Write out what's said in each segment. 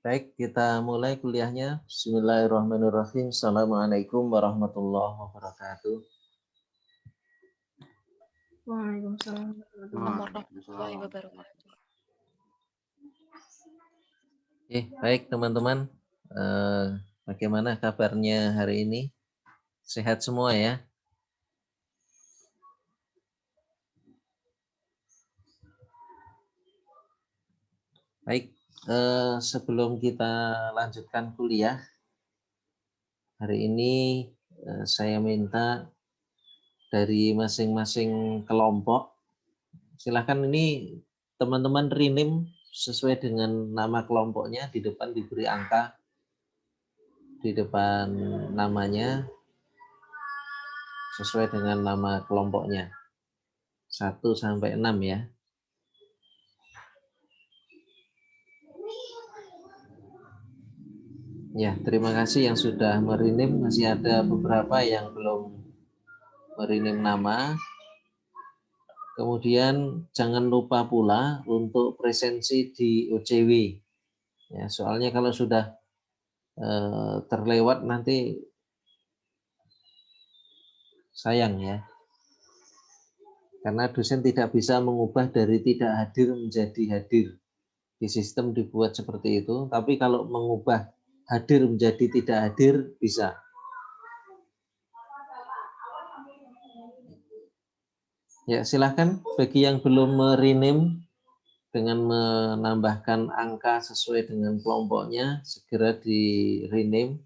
Baik, kita mulai kuliahnya. Bismillahirrahmanirrahim. Assalamualaikum warahmatullahi wabarakatuh. Waalaikumsalam warahmatullahi wabarakatuh. Baik teman-teman. Bagaimana kabarnya hari ini? Sehat semua ya? Baik, sebelum kita lanjutkan kuliah, hari ini saya minta dari masing-masing kelompok, silahkan ini teman-teman rename sesuai dengan nama kelompoknya, di depan diberi angka, di depan namanya, sesuai dengan nama kelompoknya, 1 sampai 6 ya. Ya, terima kasih yang sudah merinim. Masih ada beberapa yang belum merinim nama. Kemudian jangan lupa pula untuk presensi di OCW. Ya, soalnya kalau sudah terlewat nanti sayang ya. Karena dosen tidak bisa mengubah dari tidak hadir menjadi hadir. Di sistem dibuat seperti itu. Tapi kalau mengubah hadir menjadi tidak hadir bisa. Ya, silahkan bagi yang belum merename dengan menambahkan angka sesuai dengan kelompoknya, segera di rename.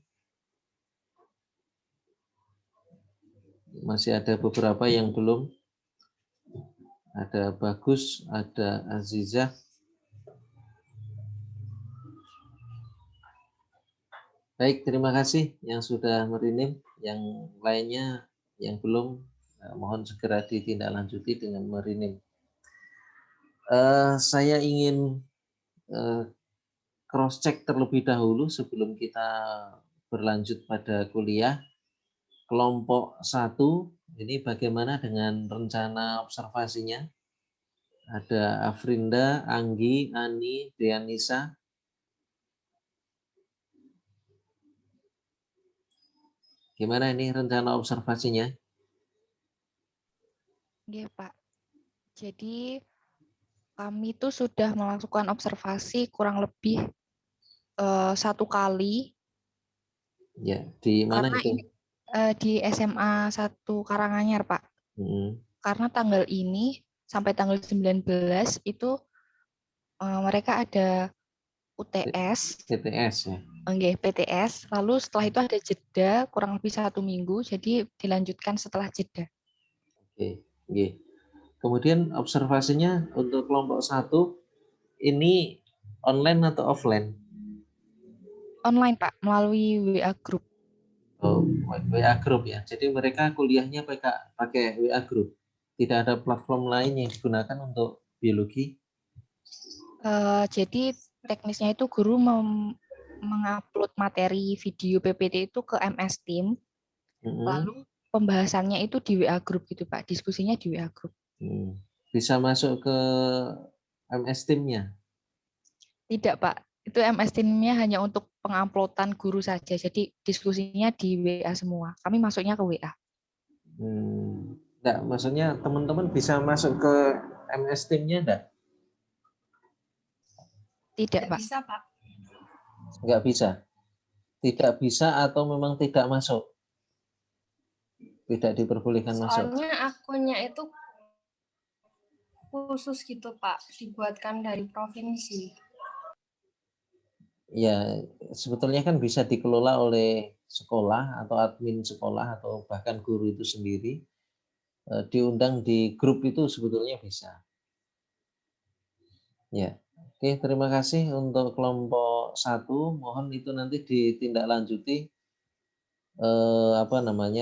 Masih ada beberapa yang belum. Ada Bagus, ada Azizah. Baik, terima kasih yang sudah merename. Yang lainnya yang belum, mohon segera ditindaklanjuti dengan merename. Saya ingin cross check terlebih dahulu sebelum kita berlanjut pada kuliah. Kelompok 1 ini bagaimana dengan rencana observasinya? Ada Afrinda, Anggi, Ani, Dianisa. Gimana ini rencana observasinya? Iya, Pak. Jadi kami itu sudah melakukan observasi kurang lebih 1 kali. Ya, di mana Karena itu? ini di SMA 1 Karanganyar, Pak. Karena tanggal ini sampai tanggal 19 itu mereka ada UTS, PTS ya. PTS. Lalu setelah itu ada jeda kurang lebih 1 minggu, jadi dilanjutkan setelah jeda. Oke. Kemudian observasinya untuk kelompok 1 ini online atau offline? Online, Pak, melalui WA Group. Oh, WA Group ya. Jadi mereka kuliahnya pakai WA Group. Tidak ada platform lain yang digunakan untuk biologi? Jadi teknisnya itu guru mengupload materi video PPT itu ke MS Team, lalu pembahasannya itu di WA Group gitu, Pak. Diskusinya di WA Group. Bisa masuk ke MS Team-nya? Tidak, Pak. Itu MS Team-nya hanya untuk penguploadan guru saja. Jadi diskusinya di WA semua. Kami masuknya ke WA. Enggak, maksudnya teman-teman bisa masuk ke MS Team-nya enggak? Tidak, Pak. Bisa, Pak. Enggak bisa? Tidak bisa atau memang tidak masuk? Tidak diperbolehkan masuk? Soalnya akunnya itu khusus gitu, Pak. Dibuatkan dari provinsi. Ya, sebetulnya kan bisa dikelola oleh sekolah atau admin sekolah atau bahkan guru itu sendiri. Diundang di grup itu sebetulnya bisa. Ya, oke, terima kasih untuk kelompok 1. Mohon itu nanti ditindaklanjuti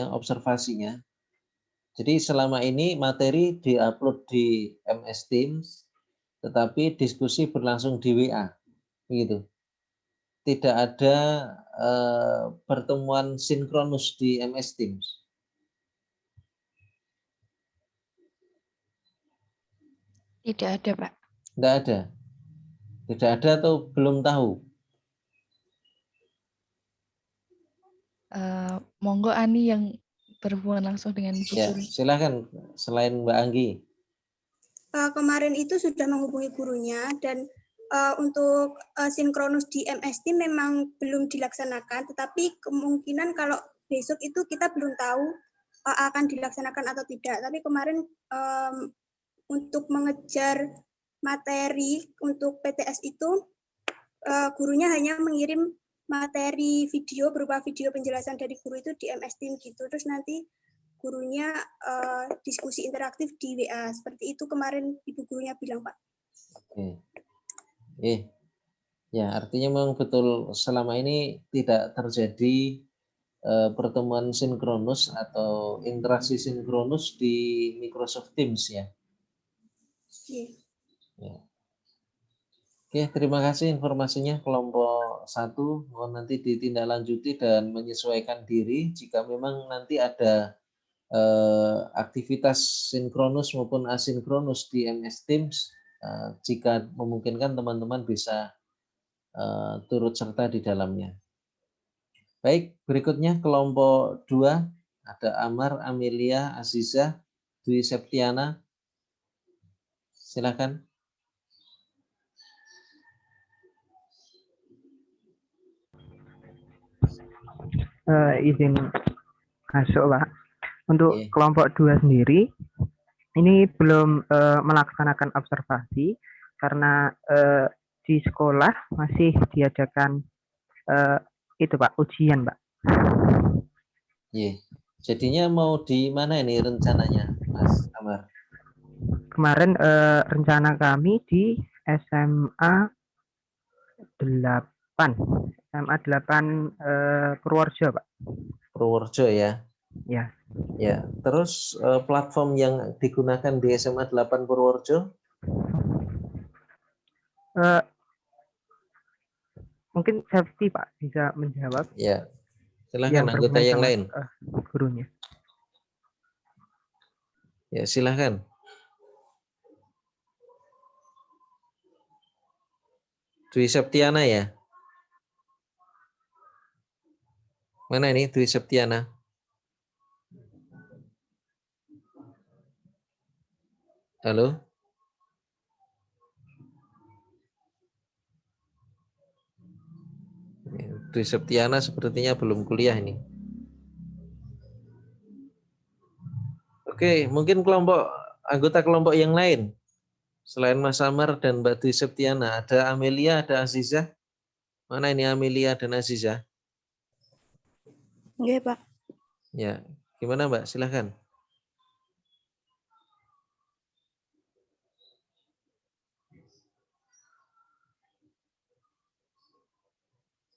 observasinya. Jadi selama ini materi diupload di MS Teams, tetapi diskusi berlangsung di WA, begitu. Tidak ada pertemuan sinkronus di MS Teams. Tidak ada, Pak. Tidak ada. Tidak ada atau belum tahu? Monggo Ani yang berhubungan langsung dengan Bu Ya, Guru. silakan selain Mbak Anggi. Kemarin itu sudah menghubungi gurunya dan untuk sinkronus di MS Team memang belum dilaksanakan, tetapi kemungkinan kalau besok itu kita belum tahu akan dilaksanakan atau tidak. Tapi kemarin untuk mengejar materi untuk PTS itu gurunya hanya mengirim materi video berupa video penjelasan dari guru itu di MS Team gitu. Terus nanti gurunya diskusi interaktif di WA. Seperti itu kemarin ibu gurunya bilang, Pak. Oke. Ya, artinya memang betul selama ini tidak terjadi pertemuan sinkronus atau interaksi sinkronus di Microsoft Teams ya. Ya. Oke, terima kasih informasinya kelompok 1. Mohon nanti ditindaklanjuti dan menyesuaikan diri jika memang nanti ada aktivitas sinkronus maupun asinkronus di MS Teams. Jika memungkinkan teman-teman bisa turut serta di dalamnya. Baik, berikutnya kelompok 2 ada Amar, Amelia, Aziza, Dwi Septiana. Silakan. Izin masuk, Pak. Untuk kelompok 2 sendiri, ini belum melaksanakan observasi karena di sekolah masih diadakan itu, Pak, ujian, Pak. Jadinya mau di mana ini rencananya, Mas Amar? Kemarin rencana kami di SMA 8 Purworejo, Pak. Purworejo ya. Ya. Ya, terus platform yang digunakan di SMA 8 Purworejo? Mungkin Safety, Pak, bisa menjawab. Ya, silakan anggota yang lain. Gurunya. Ya, silakan. Dwi Septiana ya? Mana ini Dwi Septiana? Halo? Dwi Septiana sepertinya belum kuliah ini. Oke, mungkin anggota kelompok yang lain. Selain Mas Amar dan Mbak Dwi Septiana, ada Amelia, ada Aziza. Mana ini Amelia dan Aziza? Iya, Pak. Ya, gimana Mbak? Silahkan.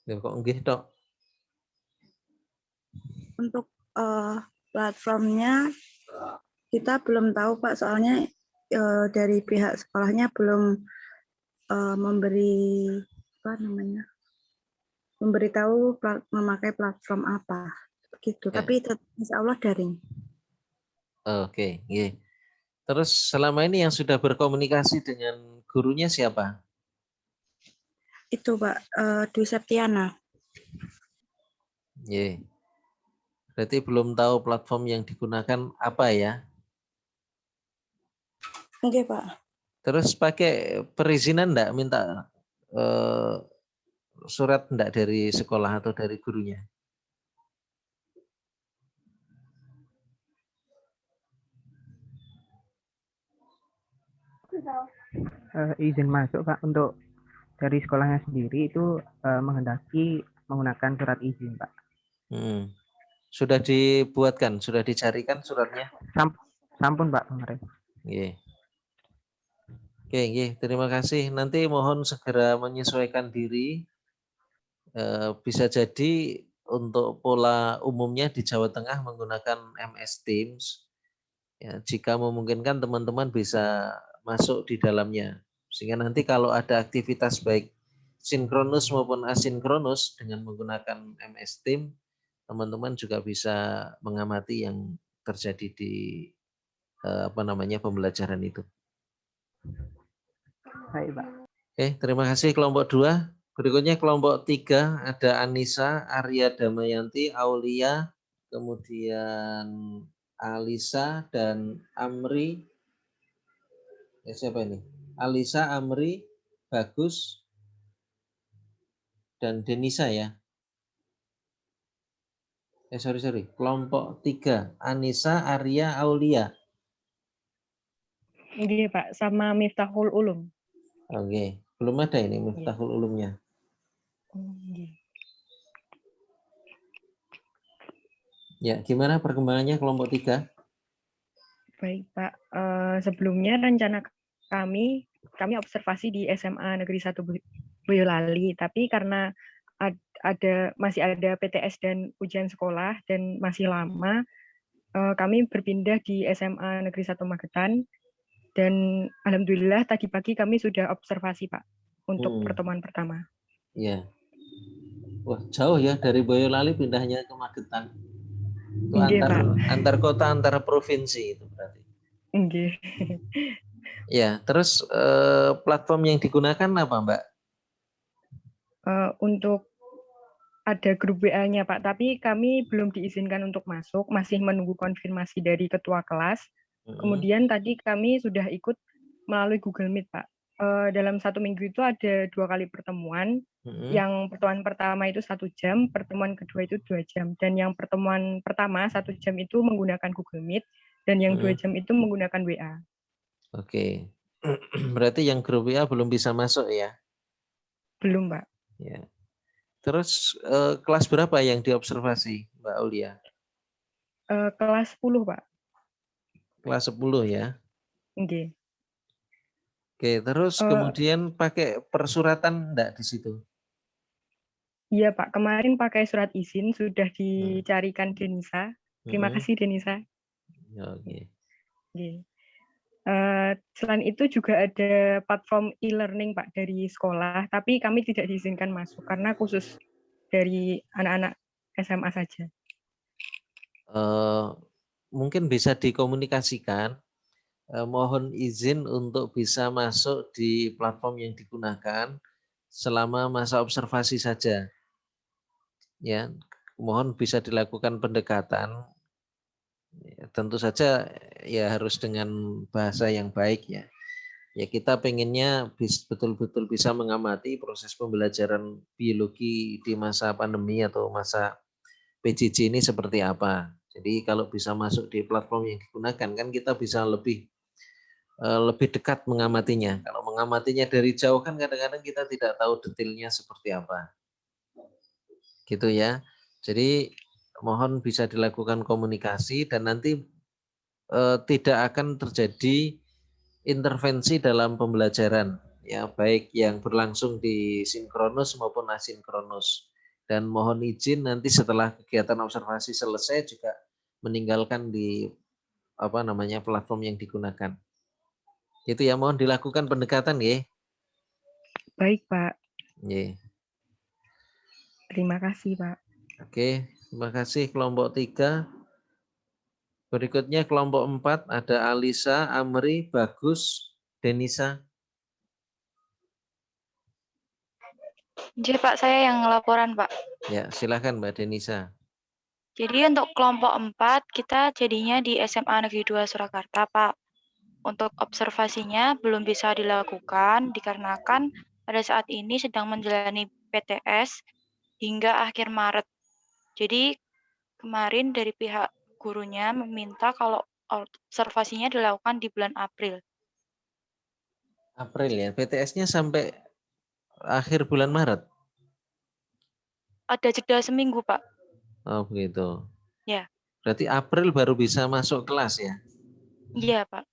Ya, kok nggih tok? Untuk platformnya kita belum tahu, Pak, soalnya dari pihak sekolahnya belum memberitahu memakai platform apa gitu. Ya. Tapi insya Allah daring. Oke, yeah. Terus selama ini yang sudah berkomunikasi dengan gurunya siapa? Itu, Pak, Dwi Septiana. Yeah. Berarti belum tahu platform yang digunakan apa ya? Oke, Pak. Terus pakai perizinan enggak, minta surat enggak dari sekolah atau dari gurunya? Izin masuk, Pak. Untuk dari sekolahnya sendiri itu menghendaki menggunakan surat izin, Pak. Sudah dibuatkan, sudah dicarikan suratnya? Sampun, Pak, kemarin. Yeah. Oke, terima kasih. Nanti mohon segera menyesuaikan diri. Bisa jadi untuk pola umumnya di Jawa Tengah menggunakan MS Teams. Ya, jika memungkinkan teman-teman bisa masuk di dalamnya. Sehingga nanti kalau ada aktivitas baik sinkronus maupun asinkronus dengan menggunakan MS Teams, teman-teman juga bisa mengamati yang terjadi di pembelajaran itu. Baik, Pak. Oke, terima kasih kelompok 2. Berikutnya kelompok 3 ada Anissa, Arya Damayanti, Aulia, kemudian Alisa dan Amri. Siapa ini? Alisa, Amri, Bagus, dan Denisa ya. Sorry. Kelompok 3, Anissa, Arya, Aulia. Iya Pak, sama Miftahul Ulum. Oke, belum ada ini Miftahul Ulumnya. Iya. Ya, gimana perkembangannya kelompok 3? Baik Pak, sebelumnya rencana kami observasi di SMA Negeri 1 Boyolali, tapi karena masih ada PTS dan ujian sekolah dan masih lama, kami berpindah di SMA Negeri 1 Magetan, dan alhamdulillah tadi pagi kami sudah observasi Pak untuk pertemuan pertama. Iya. Wah, jauh ya dari Boyolali pindahnya ke Magetan. Itu Nggih, Pak. antar kota, antar provinsi itu berarti. Nggih. Ya, terus platform yang digunakan apa, Mbak? Untuk ada grup WA-nya Pak, tapi kami belum diizinkan untuk masuk, masih menunggu konfirmasi dari ketua kelas. Kemudian tadi kami sudah ikut melalui Google Meet Pak. Dalam 1 minggu itu ada 2 kali pertemuan. Yang pertemuan pertama itu 1 jam, pertemuan kedua itu 2 jam. Dan yang pertemuan pertama 1 jam itu menggunakan Google Meet, dan yang 2 jam itu menggunakan WA. Oke. Berarti yang grup WA belum bisa masuk ya? Belum Pak. Ya. Terus kelas berapa yang diobservasi, Mbak Aulia? Kelas 10 Pak. Kelas 10 ya? Oke. Oke, terus kemudian pakai persuratan enggak di situ? Iya Pak, kemarin pakai surat izin sudah dicarikan Denisa. Terima kasih Denisa. Oke. Selain itu juga ada platform e-learning Pak dari sekolah, tapi kami tidak diizinkan masuk karena khusus dari anak-anak SMA saja. Mungkin bisa dikomunikasikan. Mohon izin untuk bisa masuk di platform yang digunakan selama masa observasi saja. Ya, mohon bisa dilakukan pendekatan. Ya, tentu saja ya harus dengan bahasa yang baik ya. Ya kita pengennya betul-betul bisa mengamati proses pembelajaran biologi di masa pandemi atau masa PJJ ini seperti apa. Jadi kalau bisa masuk di platform yang digunakan kan kita bisa lebih dekat mengamatinya. Kalau mengamatinya dari jauh kan kadang-kadang kita tidak tahu detailnya seperti apa. Gitu ya. Jadi mohon bisa dilakukan komunikasi dan nanti tidak akan terjadi intervensi dalam pembelajaran ya, baik yang berlangsung di sinkronus maupun asinkronus. Dan mohon izin nanti setelah kegiatan observasi selesai juga meninggalkan di platform yang digunakan. Itu ya, mohon dilakukan pendekatan ya. Baik Pak. Ya. Terima kasih Pak. Oke, terima kasih kelompok 3. Berikutnya kelompok 4 ada Alisa, Amri, Bagus, Denisa. Jadi Pak, saya yang laporan Pak. Ya, silakan Mbak Denisa. Jadi untuk kelompok 4 kita jadinya di SMA Negeri 2 Surakarta Pak. Untuk observasinya belum bisa dilakukan dikarenakan pada saat ini sedang menjalani PTS hingga akhir Maret. Jadi kemarin dari pihak gurunya meminta kalau observasinya dilakukan di bulan April. April ya, PTS-nya sampai akhir bulan Maret? Ada jeda seminggu Pak. Oh begitu. Ya. Berarti April baru bisa masuk kelas ya? Iya Pak.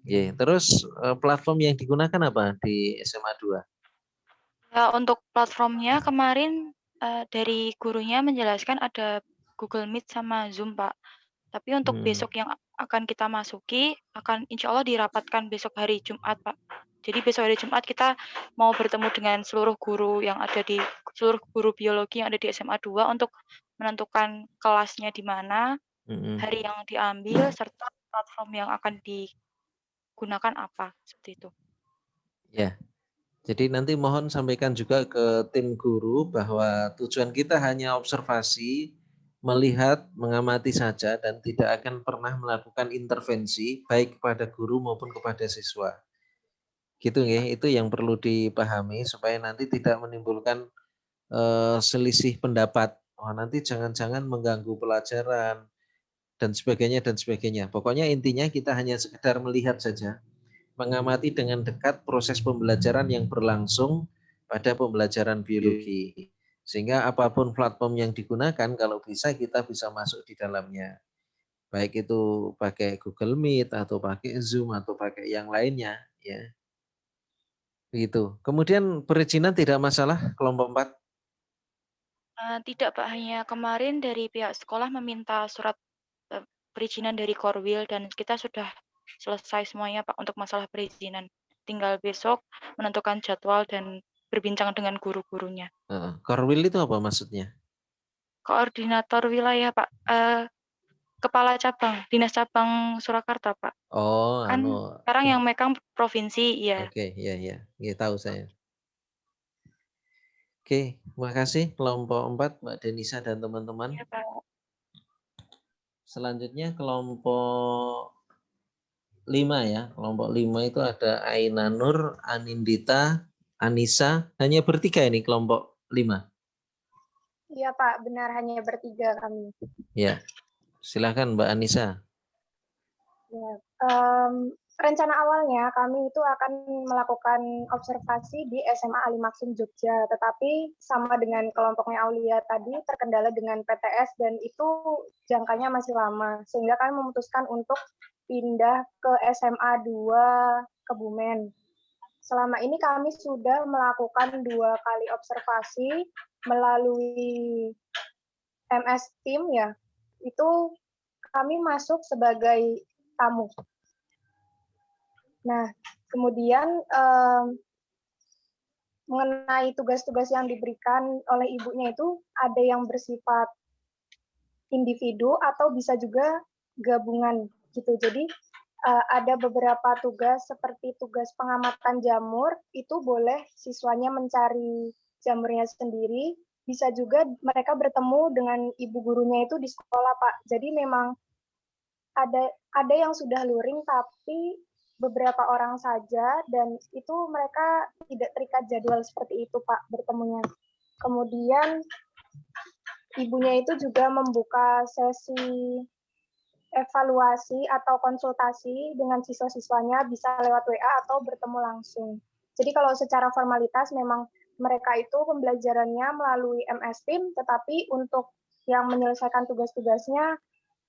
Yeah. Terus platform yang digunakan apa di SMA 2? Ya, untuk platformnya kemarin dari gurunya menjelaskan ada Google Meet sama Zoom Pak. Tapi untuk besok yang akan kita masuki akan insya Allah dirapatkan besok hari Jumat Pak. Jadi besok hari Jumat kita mau bertemu dengan seluruh guru biologi yang ada di SMA 2 untuk menentukan kelasnya di mana, hari yang diambil serta platform yang akan gunakan apa seperti itu. Ya, jadi nanti mohon sampaikan juga ke tim guru bahwa tujuan kita hanya observasi, melihat, mengamati saja dan tidak akan pernah melakukan intervensi baik kepada guru maupun kepada siswa. Gitu ya, itu yang perlu dipahami supaya nanti tidak menimbulkan selisih pendapat. Oh, nanti jangan-jangan mengganggu pelajaran dan sebagainya dan sebagainya. Pokoknya intinya kita hanya sekedar melihat saja, mengamati dengan dekat proses pembelajaran yang berlangsung pada pembelajaran biologi. Sehingga apapun platform yang digunakan, kalau bisa kita bisa masuk di dalamnya. Baik itu pakai Google Meet atau pakai Zoom atau pakai yang lainnya, ya. Begitu. Kemudian perizinan tidak masalah kelompok 4. Tidak Pak, hanya kemarin dari pihak sekolah meminta surat perizinan dari Korwil dan kita sudah selesai semuanya Pak untuk masalah perizinan. Tinggal besok menentukan jadwal dan berbincang dengan guru-gurunya. Korwil itu apa maksudnya? Koordinator wilayah Pak, kepala cabang, dinas cabang Surakarta Pak. Oh, Kan sekarang yang megang provinsi, ya. Oke, ya. Ya, tahu saya. Oke, terima kasih kelompok 4 Mbak Denisa dan teman-teman. Ya, Pak. Selanjutnya kelompok 5 ya. Kelompok 5 itu ada Aina Nur, Anindita, Anissa. Hanya bertiga ini kelompok 5. Iya Pak, benar hanya bertiga kami. Ya, silakan Mbak Anissa. Ya, rencana awalnya kami itu akan melakukan observasi di SMA Ali Maksum Jogja, tetapi sama dengan kelompoknya Aulia tadi terkendala dengan PTS dan itu jangkanya masih lama, sehingga kami memutuskan untuk pindah ke SMA 2 Kebumen. Selama ini kami sudah melakukan 2 kali observasi melalui MS Team ya, itu kami masuk sebagai tamu. Nah, kemudian mengenai tugas-tugas yang diberikan oleh ibunya itu ada yang bersifat individu atau bisa juga gabungan gitu. Jadi ada beberapa tugas seperti tugas pengamatan jamur, itu boleh siswanya mencari jamurnya sendiri, bisa juga mereka bertemu dengan ibu gurunya itu di sekolah, Pak. Jadi memang ada yang sudah luring tapi beberapa orang saja dan itu mereka tidak terikat jadwal seperti itu Pak bertemunya. Kemudian ibunya itu juga membuka sesi evaluasi atau konsultasi dengan siswa-siswanya bisa lewat WA atau bertemu langsung. Jadi kalau secara formalitas memang mereka itu pembelajarannya melalui MS Team, tetapi untuk yang menyelesaikan tugas-tugasnya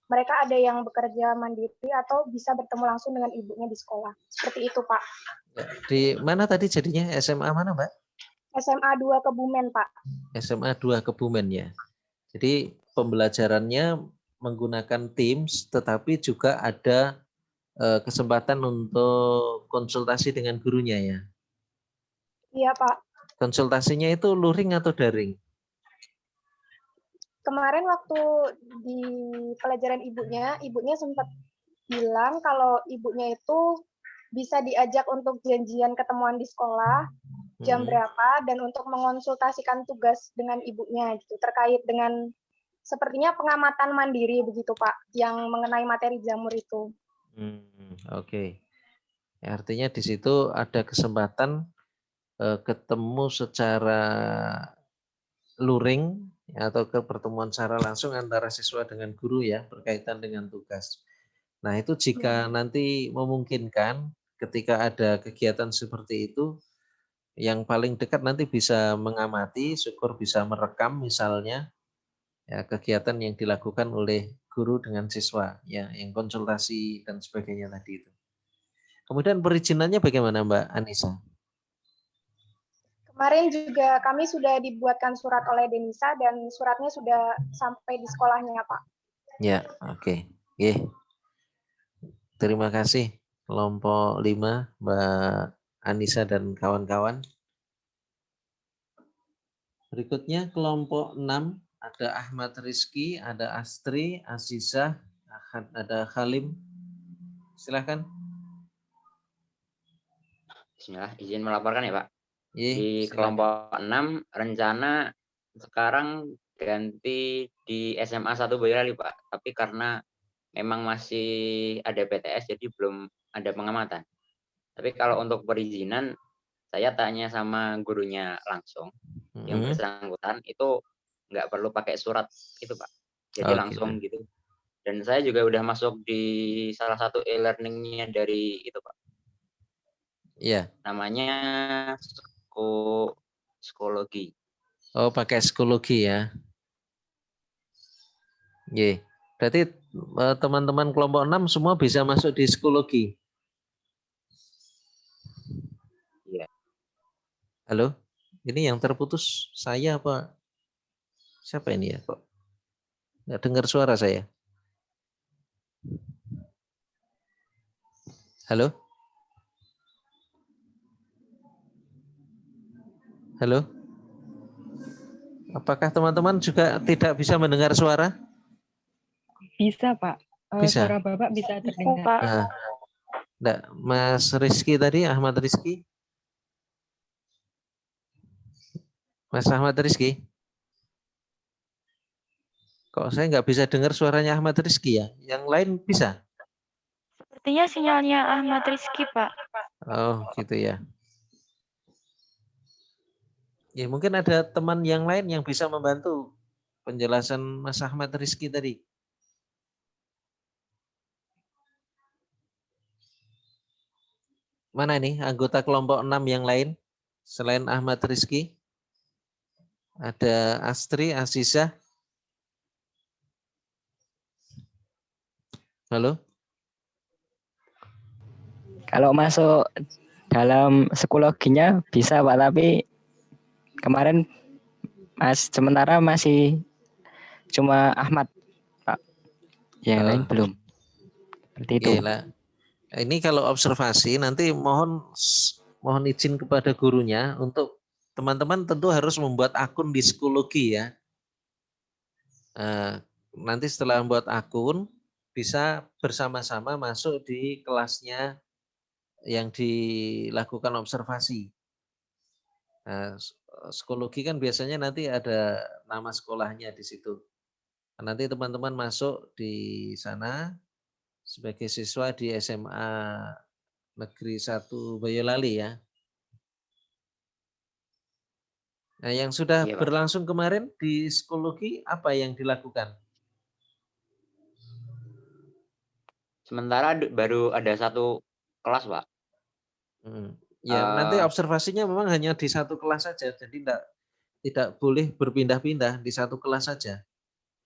mereka ada yang bekerja mandiri atau bisa bertemu langsung dengan ibunya di sekolah. Seperti itu, Pak. Di mana tadi jadinya? SMA mana, Mbak? SMA 2 Kebumen, Pak. SMA 2 Kebumen ya. Jadi pembelajarannya menggunakan Teams, tetapi juga ada kesempatan untuk konsultasi dengan gurunya ya? Iya, Pak. Konsultasinya itu luring atau daring? Kemarin waktu di pelajaran ibunya sempat bilang kalau ibunya itu bisa diajak untuk janjian ketemuan di sekolah jam berapa dan untuk mengonsultasikan tugas dengan ibunya gitu terkait dengan sepertinya pengamatan mandiri begitu Pak yang mengenai materi jamur itu. Oke. Ya, artinya di situ ada kesempatan ketemu secara luring atau ke pertemuan secara langsung antara siswa dengan guru ya berkaitan dengan tugas. Nah itu jika nanti memungkinkan ketika ada kegiatan seperti itu yang paling dekat nanti bisa mengamati, syukur bisa merekam misalnya ya kegiatan yang dilakukan oleh guru dengan siswa ya yang konsultasi dan sebagainya tadi itu. Kemudian perizinannya bagaimana Mbak Anissa? Kemarin juga kami sudah dibuatkan surat oleh Denisa dan suratnya sudah sampai di sekolahnya, Pak. Ya, oke. Terima kasih kelompok 5 Mbak Anissa dan kawan-kawan. Berikutnya kelompok 6 ada Ahmad Rizky, ada Astri, Azizah, ada Khalim. Silakan. Bismillah, izin melaporkan ya Pak. Iya, Di silakan. kelompok 6 rencana sekarang ganti di SMA 1 Boyolali Pak. Tapi karena memang masih ada PTS jadi belum ada pengamatan. Tapi kalau untuk perizinan saya tanya sama gurunya langsung yang bersangkutan itu nggak perlu pakai surat itu Pak. Jadi Oh, langsung gitu. gitu. Dan saya juga udah masuk di salah satu e-learningnya dari itu Pak. Iya. Namanya psikologi. Oh, pakai psikologi ya. Iya. Berarti teman-teman kelompok 6 semua bisa masuk di psikologi. Iya. Halo? Ini yang terputus saya apa? Siapa ini ya kok? Nggak dengar suara saya. Halo? Halo? Apakah teman-teman juga tidak bisa mendengar suara? Bisa, Pak. Bisa. Suara Bapak bisa terdengar. Pak. Nah, enggak, Mas Rizky tadi, Ahmad Rizky. Mas Ahmad Rizky. Kok saya nggak bisa dengar suaranya Ahmad Rizky ya? Yang lain bisa? Sepertinya sinyalnya Ahmad Rizky, Pak. Oh, gitu ya. Ya, mungkin ada teman yang lain yang bisa membantu penjelasan Mas Ahmad Rizky tadi. Mana nih anggota kelompok 6 yang lain selain Ahmad Rizky? Ada Astri, Asisah. Halo? Kalau masuk dalam psikologinya bisa Pak, tapi kemarin sementara masih cuma Ahmad Pak, yang lain belum. Seperti itu. Gila. Ini kalau observasi nanti mohon izin kepada gurunya untuk teman-teman tentu harus membuat akun di psikologi ya. Nanti setelah membuat akun bisa bersama-sama masuk di kelasnya yang dilakukan observasi. Nah, psikologi kan biasanya nanti ada nama sekolahnya di situ. Nanti teman-teman masuk di sana sebagai siswa di SMA Negeri 1 Boyolali ya. Nah, yang sudah berlangsung kemarin di psikologi apa yang dilakukan? Sementara baru ada satu kelas, Pak. Ya, nanti observasinya memang hanya di satu kelas saja, jadi tidak boleh berpindah-pindah di satu kelas saja.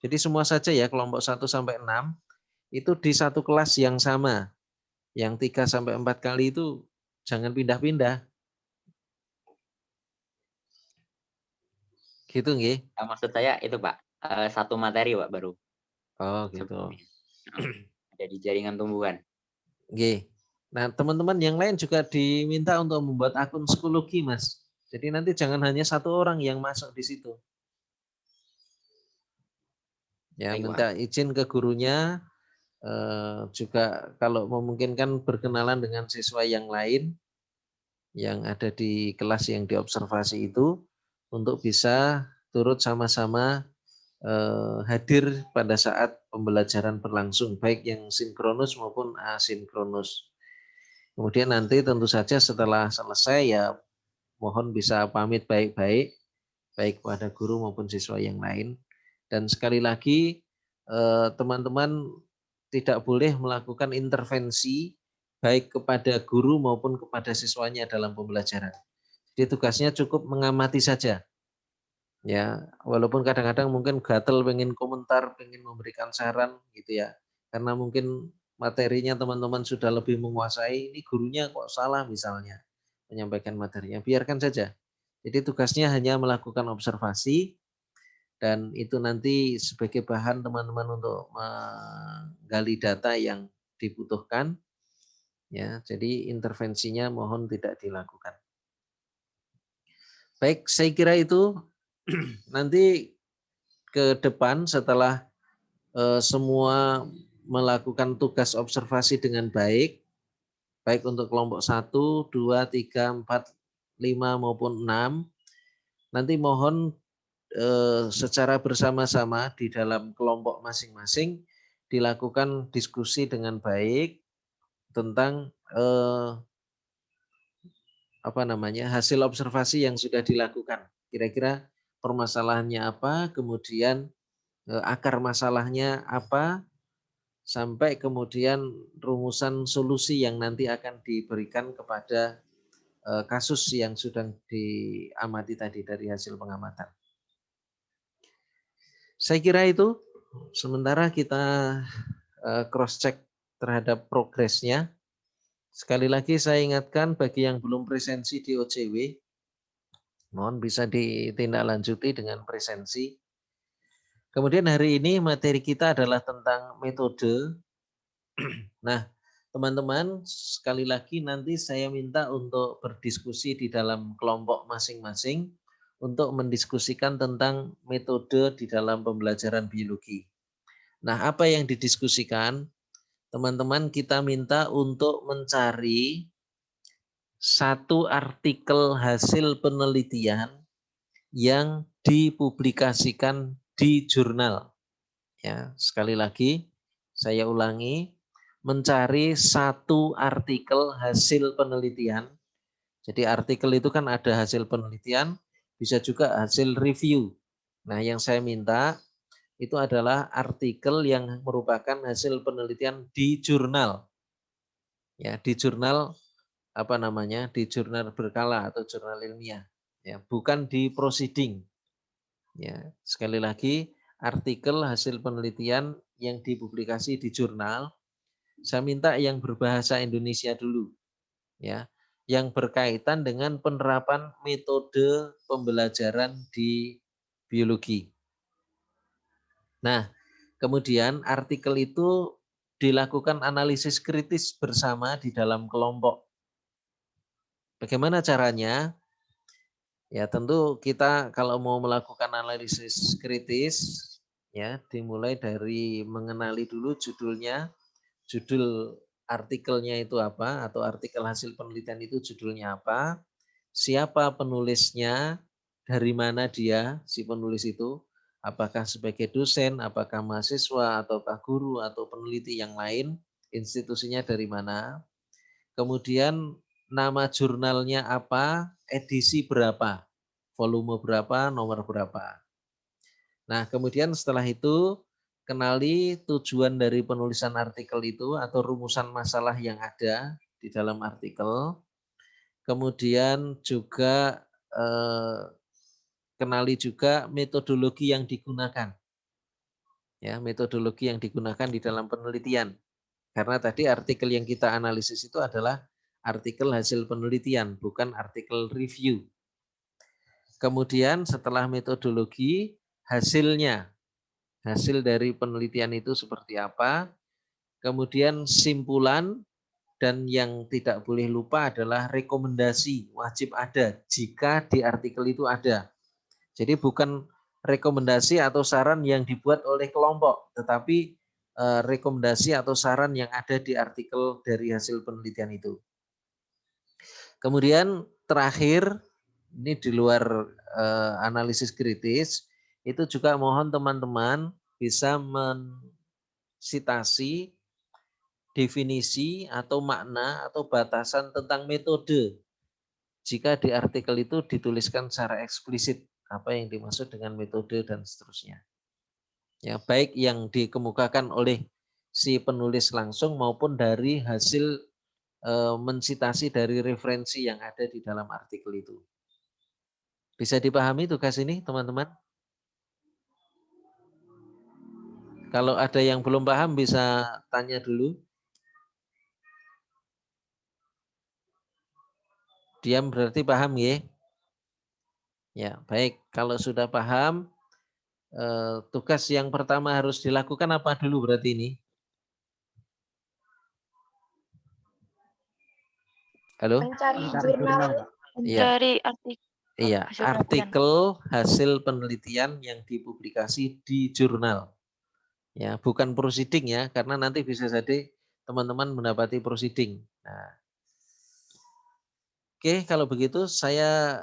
Jadi semua saja ya kelompok 1 sampai 6 itu di satu kelas yang sama. Yang 3 sampai 4 kali itu jangan pindah-pindah. Gitu nggih? Maksud saya itu Pak, satu materi Pak baru. Oh gitu. Ada di jaringan tumbuhan. Nggih. Nah teman-teman yang lain juga diminta untuk membuat akun psikologi Mas. Jadi nanti jangan hanya satu orang yang masuk di situ. Ya, minta izin ke gurunya, juga kalau memungkinkan berkenalan dengan siswa yang lain yang ada di kelas yang diobservasi itu untuk bisa turut sama-sama hadir pada saat pembelajaran berlangsung, baik yang sinkronus maupun asinkronus. Kemudian nanti tentu saja setelah selesai ya mohon bisa pamit baik-baik, baik kepada guru maupun siswa yang lain. Dan sekali lagi teman-teman tidak boleh melakukan intervensi baik kepada guru maupun kepada siswanya dalam pembelajaran. Jadi tugasnya cukup mengamati saja. Ya, walaupun kadang-kadang mungkin gatel pengen komentar, pengen memberikan saran gitu ya. Karena mungkin materinya teman-teman sudah lebih menguasai, ini gurunya kok salah misalnya menyampaikan materinya. Biarkan saja. Jadi tugasnya hanya melakukan observasi dan itu nanti sebagai bahan teman-teman untuk menggali data yang dibutuhkan. Ya, jadi intervensinya mohon tidak dilakukan. Baik, saya kira itu nanti ke depan setelah semua melakukan tugas observasi dengan baik, baik untuk kelompok 1, 2, 3, 4, 5 maupun 6. Nanti mohon secara bersama-sama di dalam kelompok masing-masing dilakukan diskusi dengan baik tentang hasil observasi yang sudah dilakukan. Kira-kira permasalahannya apa, kemudian akar masalahnya apa, sampai kemudian rumusan solusi yang nanti akan diberikan kepada kasus yang sudah diamati tadi dari hasil pengamatan. Saya kira itu, sementara kita cross check terhadap progresnya. Sekali lagi saya ingatkan bagi yang belum presensi di OJW, mohon bisa ditindaklanjuti dengan presensi. Kemudian hari ini materi kita adalah tentang metode. Nah, teman-teman, sekali lagi nanti saya minta untuk berdiskusi di dalam kelompok masing-masing untuk mendiskusikan tentang metode di dalam pembelajaran biologi. Nah, apa yang didiskusikan? Teman-teman, kita minta untuk mencari satu artikel hasil penelitian yang dipublikasikan di jurnal. Ya, sekali lagi saya ulangi, mencari satu artikel hasil penelitian. Jadi artikel itu kan ada hasil penelitian, bisa juga hasil review. Nah, yang saya minta itu adalah artikel yang merupakan hasil penelitian di jurnal. Ya, di jurnal di jurnal berkala atau jurnal ilmiah. Ya, bukan di proceeding. Ya, sekali lagi artikel hasil penelitian yang dipublikasi di jurnal, saya minta yang berbahasa Indonesia dulu. Ya, yang berkaitan dengan penerapan metode pembelajaran di biologi. Nah, kemudian artikel itu dilakukan analisis kritis bersama di dalam kelompok. Bagaimana caranya? Ya, tentu kita kalau mau melakukan analisis kritis, ya dimulai dari mengenali dulu judulnya, judul artikelnya itu apa, atau artikel hasil penelitian itu judulnya apa, siapa penulisnya, dari mana dia, si penulis itu, apakah sebagai dosen, apakah mahasiswa, ataukah guru, atau peneliti yang lain, institusinya dari mana, kemudian nama jurnalnya apa, edisi berapa, volume berapa, nomor berapa. Nah, kemudian setelah itu, kenali tujuan dari penulisan artikel itu atau rumusan masalah yang ada di dalam artikel. Kemudian juga kenali juga metodologi yang digunakan. Ya, metodologi yang digunakan di dalam penelitian. Karena tadi artikel yang kita analisis itu adalah artikel hasil penelitian, bukan artikel review. Kemudian setelah metodologi, hasilnya. Hasil dari penelitian itu seperti apa, kemudian simpulan, dan yang tidak boleh lupa adalah rekomendasi, wajib ada jika di artikel itu ada. Jadi bukan rekomendasi atau saran yang dibuat oleh kelompok, tetapi rekomendasi atau saran yang ada di artikel dari hasil penelitian itu. Kemudian terakhir, ini di luar analisis kritis, itu juga mohon teman-teman bisa mensitasi definisi atau makna atau batasan tentang metode. Jika di artikel itu dituliskan secara eksplisit apa yang dimaksud dengan metode dan seterusnya. Ya, baik yang dikemukakan oleh si penulis langsung maupun dari hasil mensitasi dari referensi yang ada di dalam artikel itu. Bisa dipahami tugas ini, teman-teman? Kalau ada yang belum paham bisa tanya dulu. Diam berarti paham ya? Ya, baik. Kalau sudah paham, tugas yang pertama harus dilakukan apa dulu berarti ini? Halo? Mencari jurnal. Mencari artikel. Iya, artikel hasil penelitian yang dipublikasi di jurnal. Ya, bukan proceeding ya, karena nanti bisa jadi teman-teman mendapati proceeding. Nah, Oke, kalau begitu saya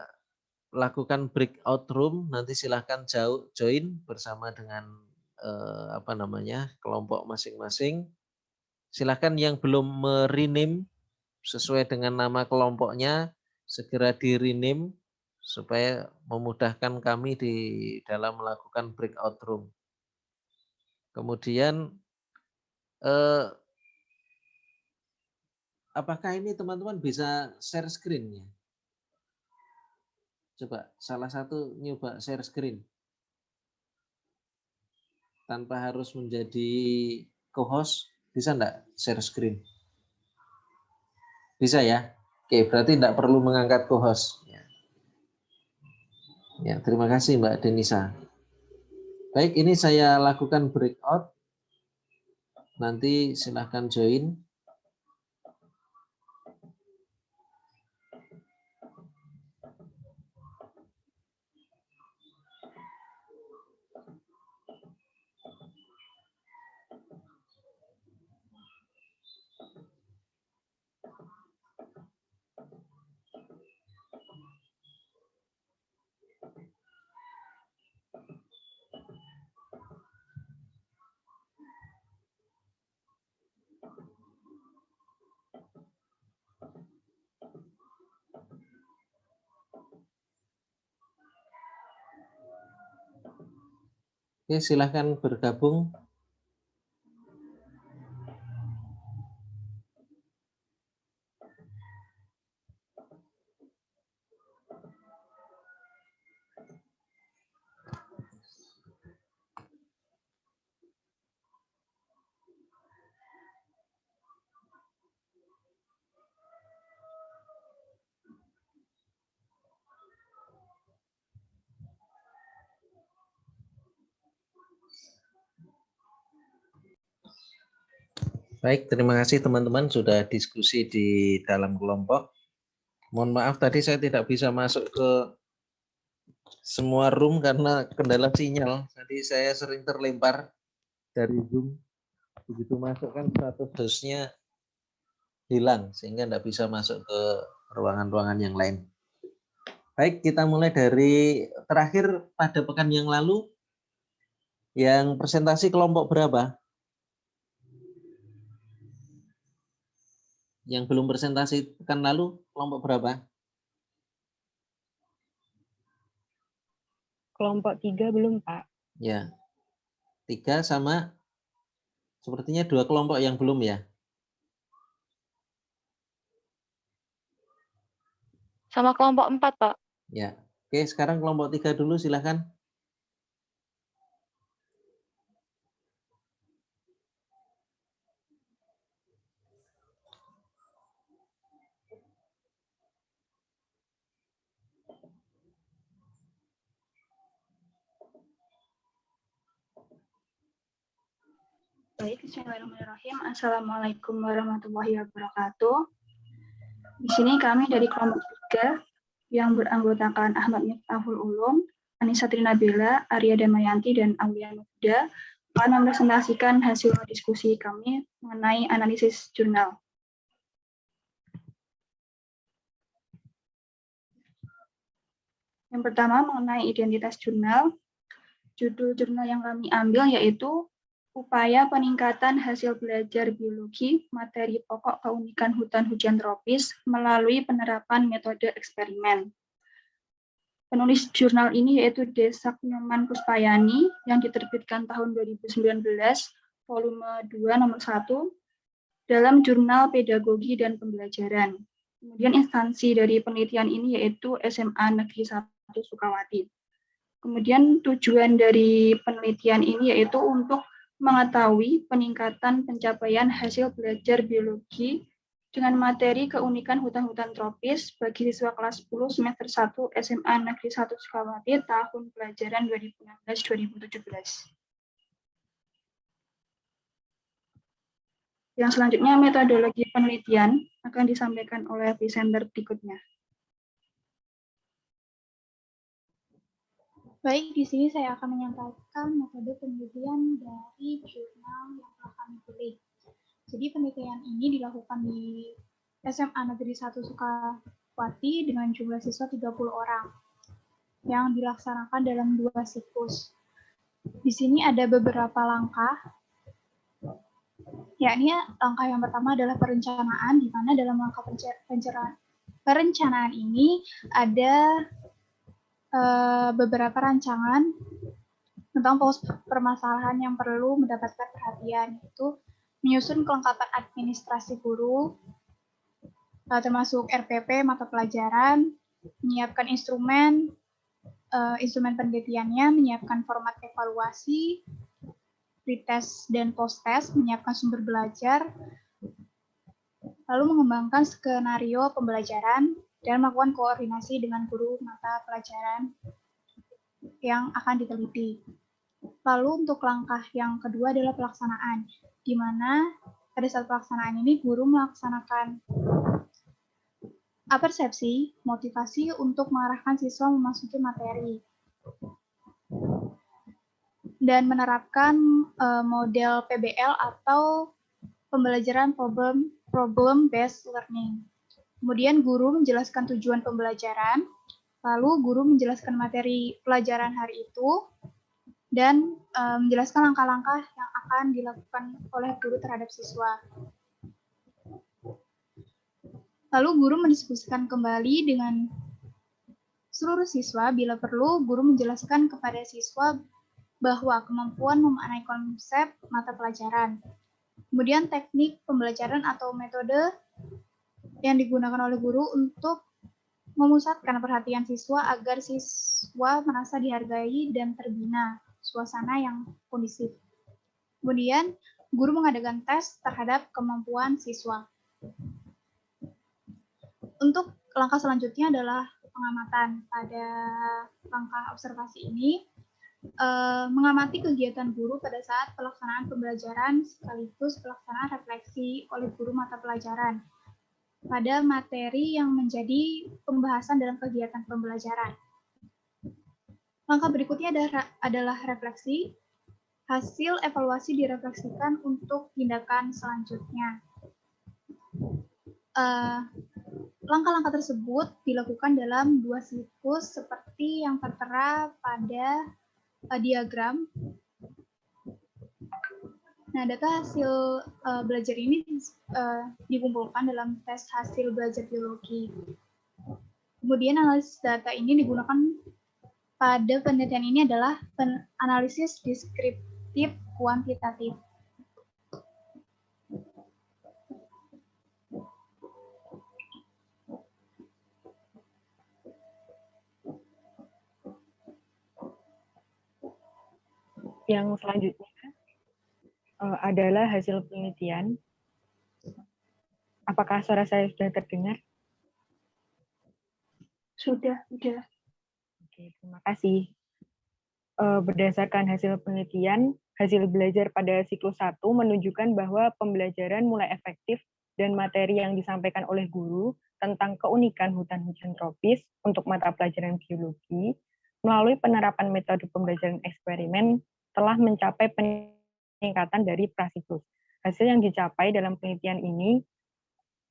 lakukan breakout room, nanti silahkan join bersama dengan kelompok masing-masing. Silahkan yang belum merename sesuai dengan nama kelompoknya segera di-rename supaya memudahkan kami di dalam melakukan breakout room. Kemudian apakah ini teman-teman bisa share screen-nya? Coba salah satu nyoba share screen. Tanpa harus menjadi co-host, bisa enggak share screen? Bisa ya? Oke, berarti enggak perlu mengangkat co-host. Ya, terima kasih Mbak Denisa. Baik, ini saya lakukan breakout. Nanti silahkan join. Oke, silahkan bergabung. Baik, terima kasih teman-teman sudah diskusi di dalam kelompok. Mohon maaf tadi saya tidak bisa masuk ke semua room karena kendala sinyal. Tadi saya sering terlempar dari Zoom. Begitu masuk kan status hostnya hilang sehingga tidak bisa masuk ke ruangan-ruangan yang lain. Baik, kita mulai dari terakhir pada pekan yang lalu. Yang presentasi kelompok berapa? Yang belum presentasi pekan lalu, kelompok berapa? Kelompok 3 belum, Pak. Ya, 3 sama, sepertinya 2 kelompok yang belum ya? Sama kelompok 4, Pak. Ya, oke sekarang kelompok 3 dulu silahkan. Baik, bismillahirrahmanirrahim. Assalamualaikum warahmatullahi wabarakatuh. Di sini kami dari kelompok 3 yang beranggotakan Ahmad Miftahul Ulum, Anissa Trinabela, Arya Damayanti, dan Aulia Nurhuda akan mempresentasikan hasil diskusi kami mengenai analisis jurnal. Yang pertama mengenai identitas jurnal. Judul jurnal yang kami ambil yaitu Upaya Peningkatan Hasil Belajar Biologi Materi Pokok Keunikan Hutan Hujan Tropis melalui penerapan metode eksperimen. Penulis jurnal ini yaitu Desak Nyoman Puspayani yang diterbitkan tahun 2019, volume 2 nomor 1, dalam Jurnal Pedagogi dan Pembelajaran. Kemudian instansi dari penelitian ini yaitu SMA Negeri 1 Sukawati. Kemudian tujuan dari penelitian ini yaitu untuk mengetahui peningkatan pencapaian hasil belajar biologi dengan materi keunikan hutan-hutan tropis bagi siswa kelas 10 semester 1 SMA Negeri 1 Sukawati tahun pelajaran 2016-2017. Yang selanjutnya metodologi penelitian akan disampaikan oleh presenter berikutnya. Baik, di sini saya akan menyampaikan metode penelitian dari jurnal yang telah kami pilih. Jadi penelitian ini dilakukan di SMA Negeri 1 Sukawati Wati dengan jumlah siswa 30 orang yang dilaksanakan dalam 2 siklus. Di sini ada beberapa langkah, yakni langkah yang pertama adalah perencanaan, di mana dalam langkah perencanaan ini ada beberapa rancangan tentang permasalahan yang perlu mendapatkan perhatian, yaitu menyusun kelengkapan administrasi guru, termasuk RPP mata pelajaran, menyiapkan instrumen penelitiannya, menyiapkan format evaluasi, pretest dan post-test, menyiapkan sumber belajar, lalu mengembangkan skenario pembelajaran, dan melakukan koordinasi dengan guru mata pelajaran yang akan diteliti. Lalu untuk langkah yang kedua adalah pelaksanaan, di mana pada saat pelaksanaan ini guru melaksanakan persepsi, motivasi untuk mengarahkan siswa memasuki materi, dan menerapkan model PBL atau pembelajaran problem based learning. Kemudian guru menjelaskan tujuan pembelajaran, lalu guru menjelaskan materi pelajaran hari itu, dan menjelaskan langkah-langkah yang akan dilakukan oleh guru terhadap siswa. Lalu guru mendiskusikan kembali dengan seluruh siswa, bila perlu guru menjelaskan kepada siswa bahwa kemampuan memaknai konsep mata pelajaran. Kemudian teknik pembelajaran atau metode yang digunakan oleh guru untuk memusatkan perhatian siswa agar siswa merasa dihargai dan terbina, suasana yang kondusif. Kemudian guru mengadakan tes terhadap kemampuan siswa. Untuk langkah selanjutnya adalah pengamatan. Pada langkah observasi ini, mengamati kegiatan guru pada saat pelaksanaan pembelajaran sekaligus pelaksanaan refleksi oleh guru mata pelajaran pada materi yang menjadi pembahasan dalam kegiatan pembelajaran. Langkah berikutnya adalah refleksi. Hasil evaluasi direfleksikan untuk tindakan selanjutnya. Langkah-langkah tersebut dilakukan dalam 2 siklus seperti yang tertera pada diagram. Nah, data hasil belajar ini dikumpulkan dalam tes hasil belajar biologi. Kemudian analisis data ini digunakan pada penelitian ini adalah analisis deskriptif kuantitatif. Yang selanjutnya adalah hasil penelitian. Apakah suara saya sudah terdengar? Sudah. Oke, terima kasih. Berdasarkan hasil penelitian, hasil belajar pada siklus 1 menunjukkan bahwa pembelajaran mulai efektif dan materi yang disampaikan oleh guru tentang keunikan hutan-hujan tropis untuk mata pelajaran biologi melalui penerapan metode pembelajaran eksperimen telah mencapai peningkatan dari prasiklus. Hasil yang dicapai dalam penelitian ini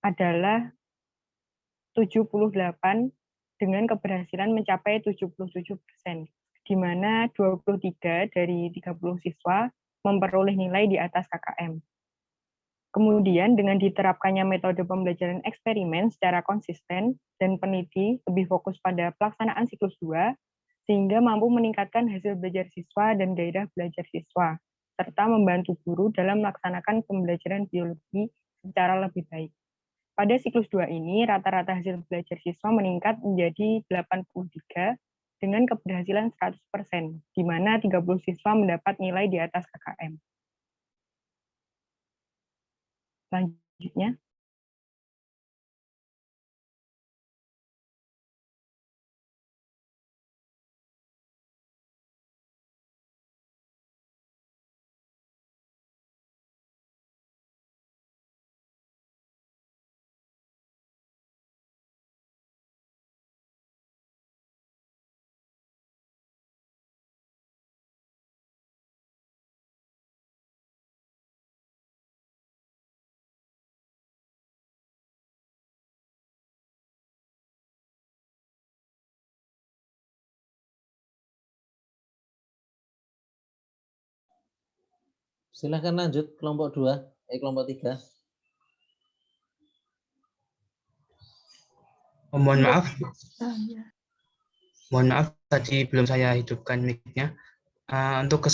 adalah 78 dengan keberhasilan mencapai 77%, di mana 23 dari 30 siswa memperoleh nilai di atas KKM. Kemudian dengan diterapkannya metode pembelajaran eksperimen secara konsisten dan peneliti lebih fokus pada pelaksanaan siklus 2, sehingga mampu meningkatkan hasil belajar siswa dan gairah belajar siswa, serta membantu guru dalam melaksanakan pembelajaran biologi secara lebih baik. Pada siklus 2 ini, rata-rata hasil belajar siswa meningkat menjadi 83 dengan keberhasilan 100%, di mana 30 siswa mendapat nilai di atas KKM. Selanjutnya. Silakan lanjut kelompok 2, kelompok 3. Mohon maaf, Ya. mohon maaf tadi belum saya hidupkan mic-nya. Untuk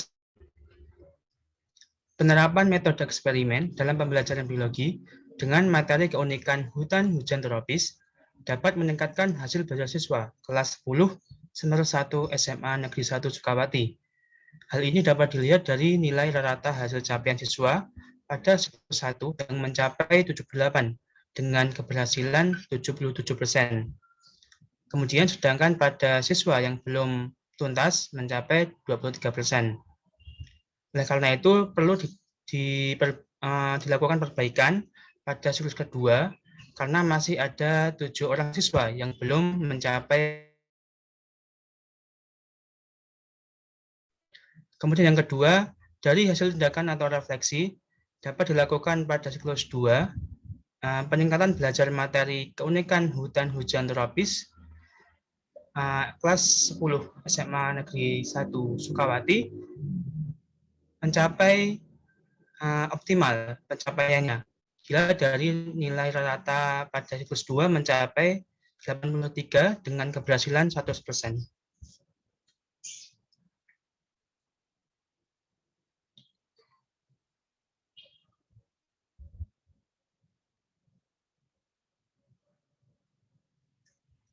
penerapan metode eksperimen dalam pembelajaran biologi dengan materi keunikan hutan hujan tropis dapat meningkatkan hasil belajar siswa kelas 10 semester 1 SMA Negeri 1 Sukawati. Hal ini dapat dilihat dari nilai rata hasil capaian siswa pada semester 1 yang mencapai 78 dengan keberhasilan 77%. Kemudian sedangkan pada siswa yang belum tuntas mencapai 23%. Oleh karena itu perlu dilakukan perbaikan pada siklus kedua karena masih ada 7 orang siswa yang belum mencapai. Kemudian yang kedua, dari hasil tindakan atau refleksi dapat dilakukan pada siklus 2, peningkatan belajar materi keunikan hutan hujan tropis kelas 10 SMA Negeri 1 Sukawati mencapai optimal pencapaiannya. Bila dari nilai rata pada siklus 2 mencapai 83 dengan keberhasilan 100%.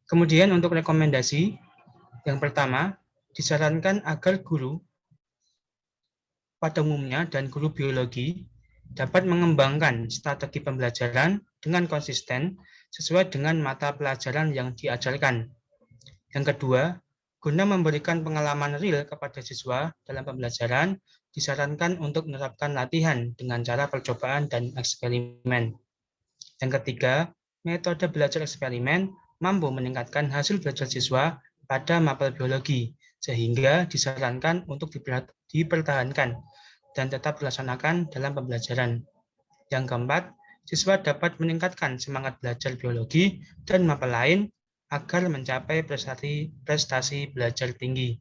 Kemudian untuk rekomendasi, yang pertama, disarankan agar guru pada umumnya dan guru biologi dapat mengembangkan strategi pembelajaran dengan konsisten sesuai dengan mata pelajaran yang diajarkan. Yang kedua, guna memberikan pengalaman real kepada siswa dalam pembelajaran, disarankan untuk menerapkan latihan dengan cara percobaan dan eksperimen. Yang ketiga, metode belajar eksperimen mampu meningkatkan hasil belajar siswa pada mapel biologi, sehingga disarankan untuk dipertahankan dan tetap dilaksanakan dalam pembelajaran. Yang keempat, siswa dapat meningkatkan semangat belajar biologi dan mapel lain agar mencapai prestasi belajar tinggi.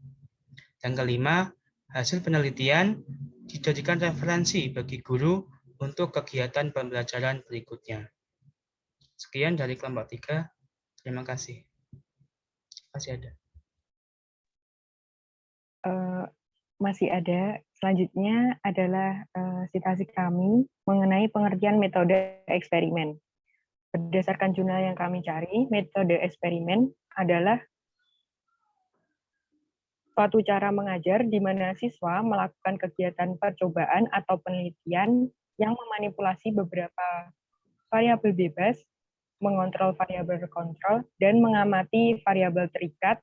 Yang kelima, hasil penelitian dijadikan referensi bagi guru untuk kegiatan pembelajaran berikutnya. Sekian dari kelompok 3. Terima kasih. Masih ada. Masih ada. Selanjutnya adalah citasi kami mengenai pengertian metode eksperimen. Berdasarkan jurnal yang kami cari, metode eksperimen adalah suatu cara mengajar di mana siswa melakukan kegiatan percobaan atau penelitian yang memanipulasi beberapa variabel bebas, mengontrol variabel kontrol, dan mengamati variabel terikat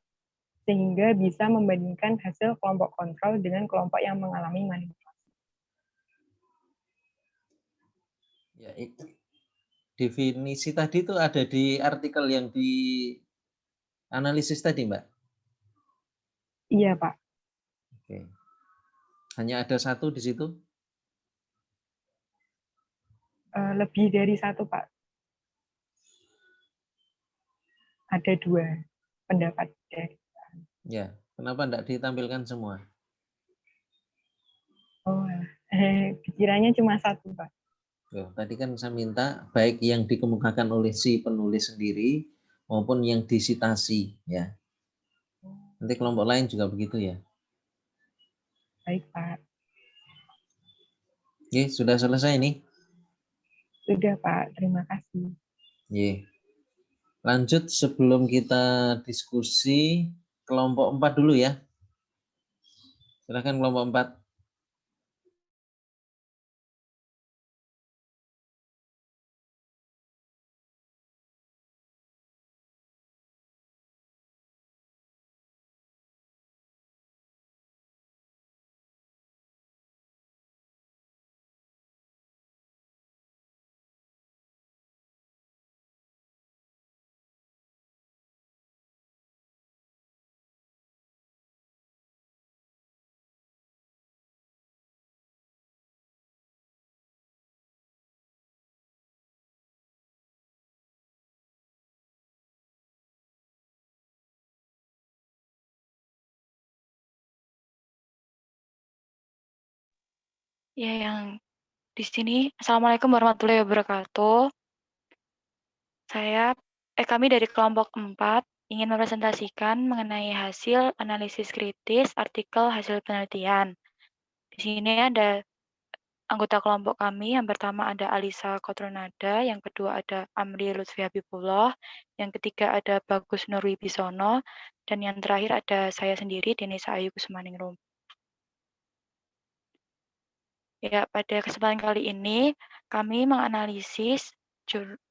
sehingga bisa membandingkan hasil kelompok kontrol dengan kelompok yang mengalami manipulasi. Ya, definisi tadi itu ada di artikel yang di analisis tadi, Mbak? Iya, Pak. Oke. Hanya ada satu di situ? Lebih dari satu, Pak. Ada 2 pendapat dari. Ya, kenapa tidak ditampilkan semua? Oh, pikirannya cuma satu, Pak. Loh, tadi kan saya minta baik yang dikemukakan oleh si penulis sendiri maupun yang disitasi, ya. Nanti kelompok lain juga begitu ya. Baik, Pak. Oke, sudah selesai nih? Sudah, Pak. Terima kasih. Ye. Lanjut sebelum kita diskusi kelompok 4 dulu ya. Silakan kelompok 4. Ya, yang di sini. Assalamualaikum warahmatullahi wabarakatuh. Kami dari kelompok 4 ingin mempresentasikan mengenai hasil analisis kritis artikel hasil penelitian. Di sini ada anggota kelompok kami. Yang pertama ada Alisa Kotronada, yang kedua ada Amri Lutfi Habibullah, yang ketiga ada Bagus Nurwibisono, dan yang terakhir ada saya sendiri, Denisa Ayu Kusmaningrum. Ya, pada kesempatan kali ini kami menganalisis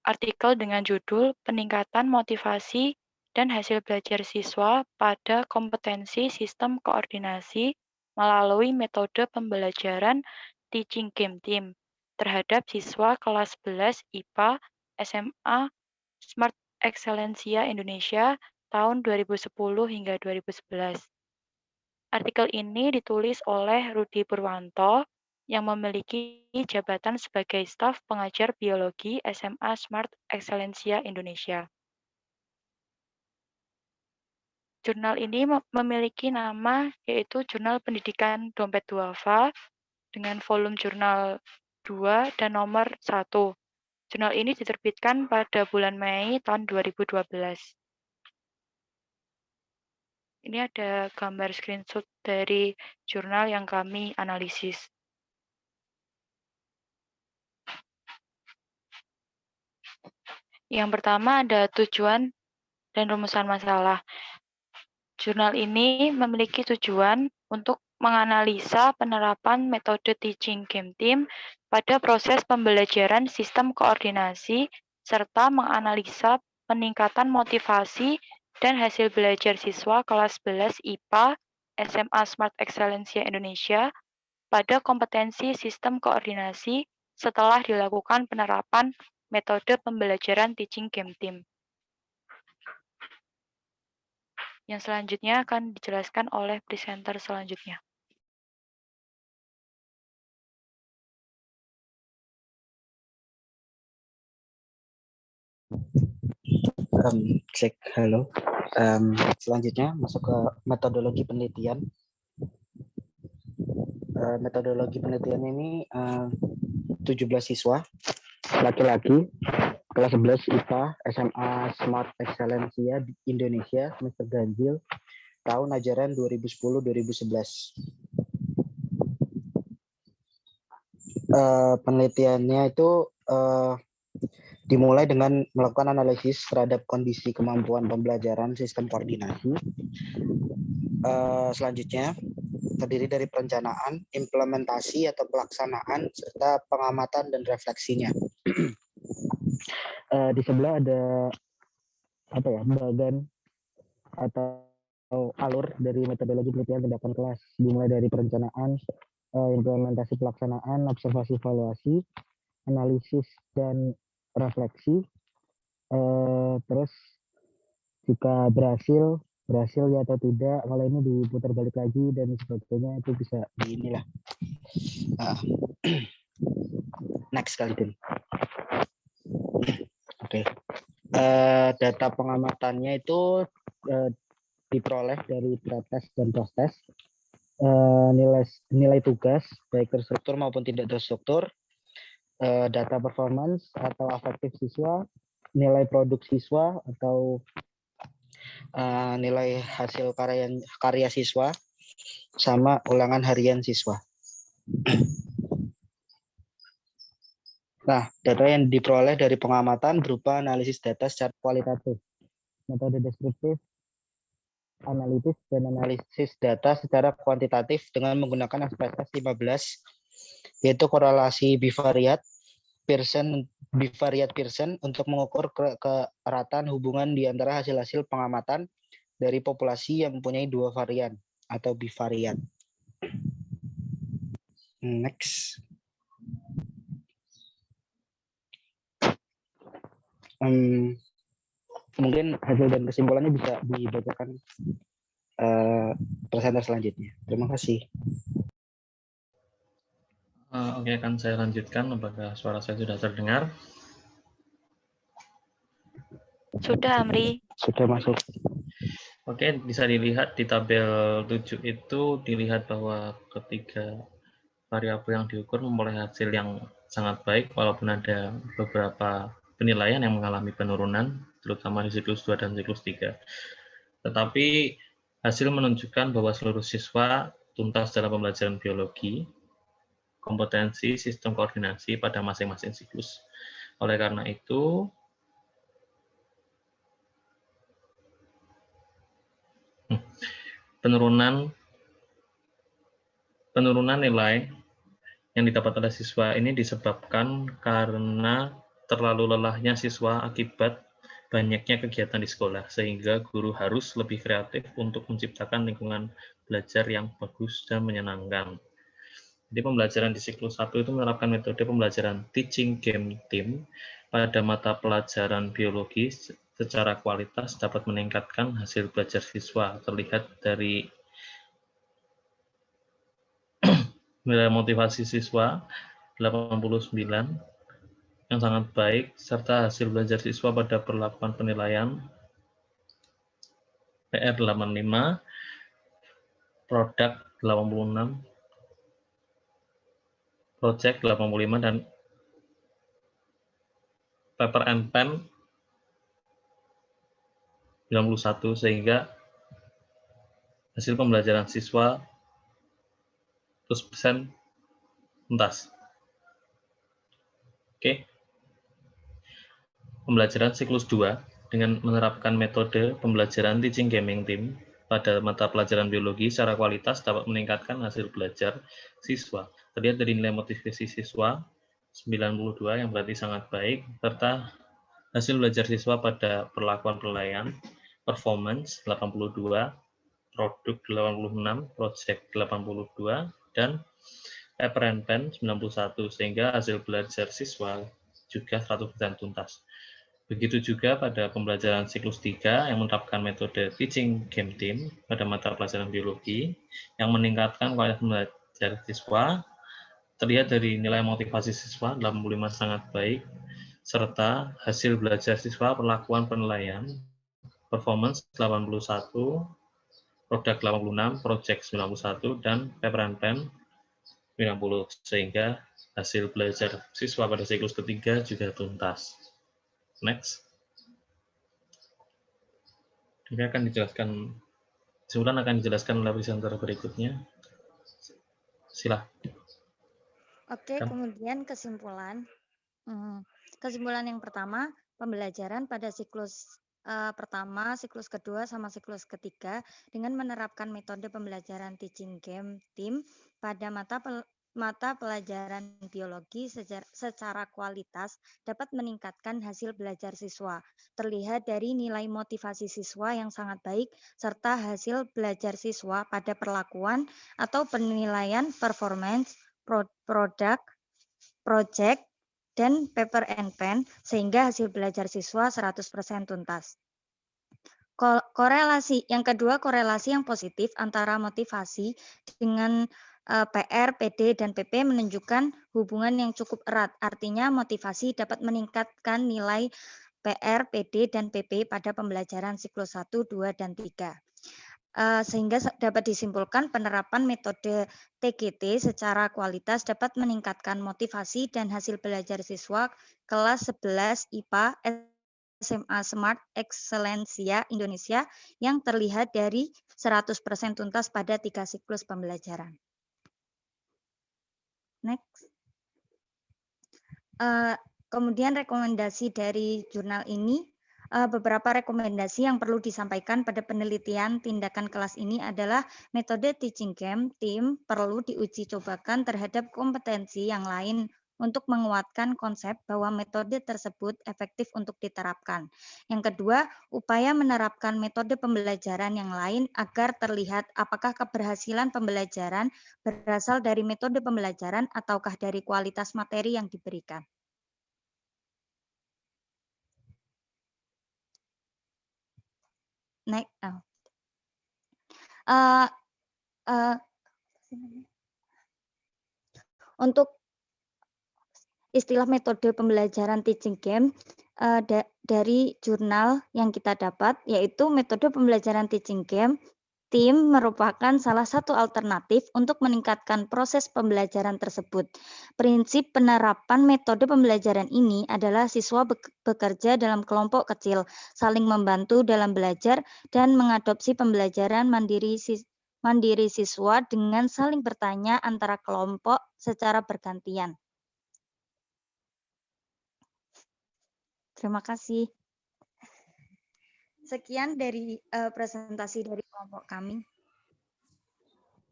artikel dengan judul Peningkatan Motivasi dan Hasil Belajar Siswa pada Kompetensi Sistem Koordinasi melalui Metode Pembelajaran Teaching Game Team terhadap siswa kelas 11 IPA SMA Smart Excellencia Indonesia tahun 2010 hingga 2011. Artikel ini ditulis oleh Rudi Purwanto yang memiliki jabatan sebagai staf pengajar biologi SMA Smart Excellencia Indonesia. Jurnal ini memiliki nama yaitu Jurnal Pendidikan Dompet Duafa dengan volume jurnal 2 dan nomor 1. Jurnal ini diterbitkan pada bulan Mei tahun 2012. Ini ada gambar screenshot dari jurnal yang kami analisis. Yang pertama ada tujuan dan rumusan masalah. Jurnal ini memiliki tujuan untuk menganalisa penerapan metode teaching game team pada proses pembelajaran sistem koordinasi serta menganalisa peningkatan motivasi dan hasil belajar siswa kelas 11 IPA SMA Smart Excellencia Indonesia pada kompetensi sistem koordinasi setelah dilakukan penerapan metode pembelajaran teaching game team. Yang selanjutnya akan dijelaskan oleh presenter selanjutnya. Cek, halo. Selanjutnya masuk ke metodologi penelitian. Metodologi penelitian ini 17 siswa laki-laki kelas 11 IPA SMA Smart Excellencia di Indonesia semester ganjil tahun ajaran 2010-2011. Penelitiannya itu dimulai dengan melakukan analisis terhadap kondisi kemampuan pembelajaran sistem koordinasi. Selanjutnya terdiri dari perencanaan, implementasi atau pelaksanaan, serta pengamatan dan refleksinya. Di sebelah ada bagan atau alur dari metodologi penelitian tindakan kelas, dimulai dari perencanaan, implementasi pelaksanaan, observasi evaluasi, analisis dan refleksi. Terus jika berhasil ya atau tidak, kalau ini diputar balik lagi dan sebagainya, itu bisa di inilah. Next kali Tim. Oke. Data pengamatannya itu diperoleh dari pretest dan post-test. Nilai tugas baik terstruktur maupun tidak terstruktur, data performance atau afektif siswa, nilai produk siswa atau nilai hasil karya siswa, sama ulangan harian siswa. Nah, data yang diperoleh dari pengamatan berupa analisis data secara kualitatif, metode deskriptif, analitis, dan analisis data secara kuantitatif dengan menggunakan SPSS 15, yaitu korelasi bivariat Pearson untuk mengukur keratan hubungan di antara hasil-hasil pengamatan dari populasi yang mempunyai dua varian atau bivariat. Next. Mungkin hasil dan kesimpulannya bisa dibacakan presenter selanjutnya. Terima kasih. Oke, akan saya lanjutkan. Apakah suara saya sudah terdengar? Sudah, Amri. Sudah masuk. Oke, bisa dilihat di tabel 7 itu, dilihat bahwa ketiga variabel yang diukur memperoleh hasil yang sangat baik walaupun ada beberapa penilaian yang mengalami penurunan, terutama di siklus 2 dan siklus 3. Tetapi hasil menunjukkan bahwa seluruh siswa tuntas dalam pembelajaran biologi, kompetensi, sistem koordinasi pada masing-masing siklus. Oleh karena itu, penurunan nilai yang didapat oleh siswa ini disebabkan karena terlalu lelahnya siswa akibat banyaknya kegiatan di sekolah, sehingga guru harus lebih kreatif untuk menciptakan lingkungan belajar yang bagus dan menyenangkan. Jadi pembelajaran di siklus 1 itu menerapkan metode pembelajaran teaching game team pada mata pelajaran biologi secara kualitas dapat meningkatkan hasil belajar siswa. Terlihat dari nilai motivasi siswa 89 yang sangat baik, serta hasil belajar siswa pada perlakuan penilaian PR 85, produk 86, project 85, dan paper and pen 91, sehingga hasil pembelajaran siswa 100% tuntas. Oke. Pembelajaran siklus 2 dengan menerapkan metode pembelajaran teaching gaming team pada mata pelajaran biologi secara kualitas dapat meningkatkan hasil belajar siswa. Terlihat dari nilai motivasi siswa 92 yang berarti sangat baik, serta hasil belajar siswa pada perlakuan penilaian performance 82, produk 86, project 82, dan paper and pen 91, sehingga hasil belajar siswa juga 100% tuntas. Begitu juga pada pembelajaran siklus 3 yang menerapkan metode teaching game team pada mata pelajaran biologi yang meningkatkan kualitas belajar siswa. Terlihat dari nilai motivasi siswa 85 sangat baik, serta hasil belajar siswa perlakuan penilaian performance 81, produk 86, project 91, dan paper and pen 90, sehingga hasil belajar siswa pada siklus ketiga juga tuntas. Next. Ini akan dijelaskan, kesimpulan akan dijelaskan oleh presenter berikutnya. Silakan. Oke, kemudian kesimpulan. Kesimpulan yang pertama, pembelajaran pada siklus pertama, siklus kedua, sama siklus ketiga dengan menerapkan metode pembelajaran teaching game team pada mata pelajaran biologi secara kualitas dapat meningkatkan hasil belajar siswa. Terlihat dari nilai motivasi siswa yang sangat baik, serta hasil belajar siswa pada perlakuan atau penilaian performance, produk, project, dan paper and pen, sehingga hasil belajar siswa 100% tuntas. Korelasi yang kedua, korelasi yang positif antara motivasi dengan PR, PD, dan PP menunjukkan hubungan yang cukup erat. Artinya motivasi dapat meningkatkan nilai PR, PD, dan PP pada pembelajaran siklus 1, 2, dan 3. Sehingga dapat disimpulkan penerapan metode TGT secara kualitas dapat meningkatkan motivasi dan hasil belajar siswa kelas 11 IPA SMA Smart Excellencia Indonesia yang terlihat dari 100% tuntas pada 3 siklus pembelajaran. Next. Kemudian rekomendasi dari jurnal ini, beberapa rekomendasi yang perlu disampaikan pada penelitian tindakan kelas ini adalah metode teaching game team perlu diuji cobakan terhadap kompetensi yang lain untuk menguatkan konsep bahwa metode tersebut efektif untuk diterapkan. Yang kedua, upaya menerapkan metode pembelajaran yang lain agar terlihat apakah keberhasilan pembelajaran berasal dari metode pembelajaran ataukah dari kualitas materi yang diberikan. Next. Untuk istilah metode pembelajaran teaching game dari jurnal yang kita dapat, yaitu metode pembelajaran teaching game Team merupakan salah satu alternatif untuk meningkatkan proses pembelajaran tersebut. Prinsip penerapan metode pembelajaran ini adalah siswa bekerja dalam kelompok kecil, saling membantu dalam belajar, dan mengadopsi pembelajaran mandiri siswa dengan saling bertanya antara kelompok secara bergantian. Terima kasih. Sekian dari presentasi dari kelompok kami.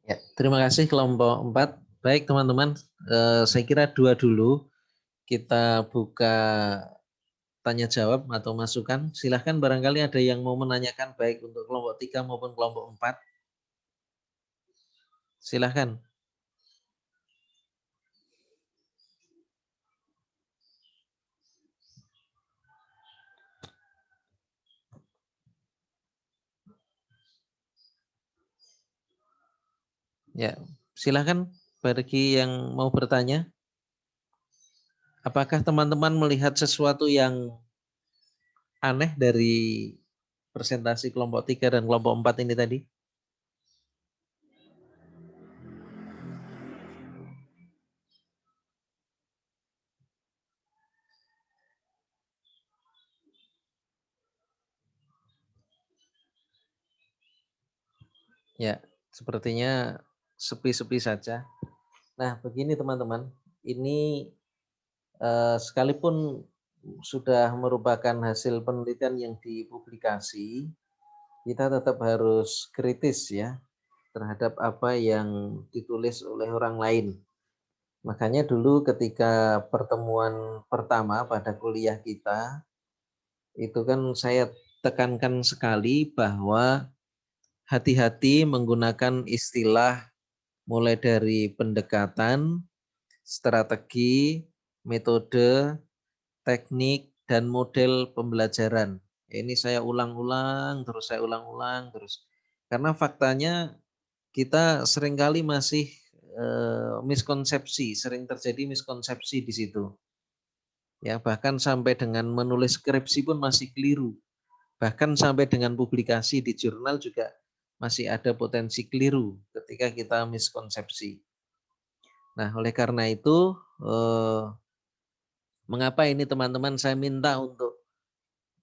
Ya, terima kasih kelompok 4. Baik teman-teman, saya kira 2 dulu. Kita buka tanya jawab atau masukan. Silahkan barangkali ada yang mau menanyakan baik untuk kelompok 3 maupun kelompok 4. Silahkan. Ya, silakan bagi yang mau bertanya. Apakah teman-teman melihat sesuatu yang aneh dari presentasi kelompok 3 dan kelompok 4 ini tadi? Ya, sepertinya sepi-sepi saja. Nah, begini teman-teman, ini sekalipun sudah merupakan hasil penelitian yang dipublikasi, kita tetap harus kritis ya terhadap apa yang ditulis oleh orang lain. Makanya dulu ketika pertemuan pertama pada kuliah kita, itu kan saya tekankan sekali bahwa hati-hati menggunakan istilah mulai dari pendekatan, strategi, metode, teknik, dan model pembelajaran. Ini saya ulang-ulang terus, karena faktanya kita seringkali masih miskonsepsi, sering terjadi miskonsepsi di situ. Ya, bahkan sampai dengan menulis skripsi pun masih keliru. Bahkan sampai dengan publikasi di jurnal juga masih ada potensi keliru ketika kita miskonsepsi. Nah, oleh karena itu, mengapa ini teman-teman saya minta untuk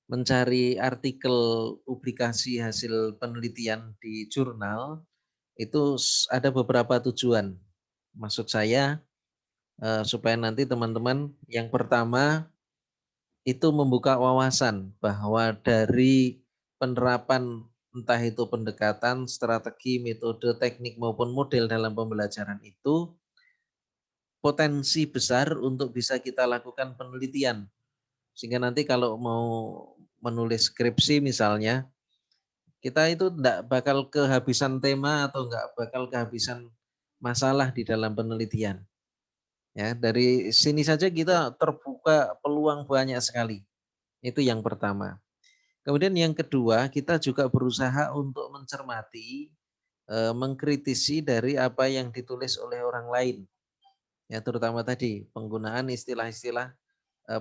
mencari artikel publikasi hasil penelitian di jurnal, itu ada beberapa tujuan. Maksud saya, supaya nanti teman-teman yang pertama itu membuka wawasan bahwa dari penerapan entah itu pendekatan, strategi, metode, teknik maupun model dalam pembelajaran itu potensi besar untuk bisa kita lakukan penelitian. Sehingga nanti kalau mau menulis skripsi misalnya, kita itu tidak bakal kehabisan tema atau enggak bakal kehabisan masalah di dalam penelitian. Ya, dari sini saja kita terbuka peluang banyak sekali. Itu yang pertama. Kemudian yang kedua, kita juga berusaha untuk mencermati, mengkritisi dari apa yang ditulis oleh orang lain. Ya, terutama tadi penggunaan istilah-istilah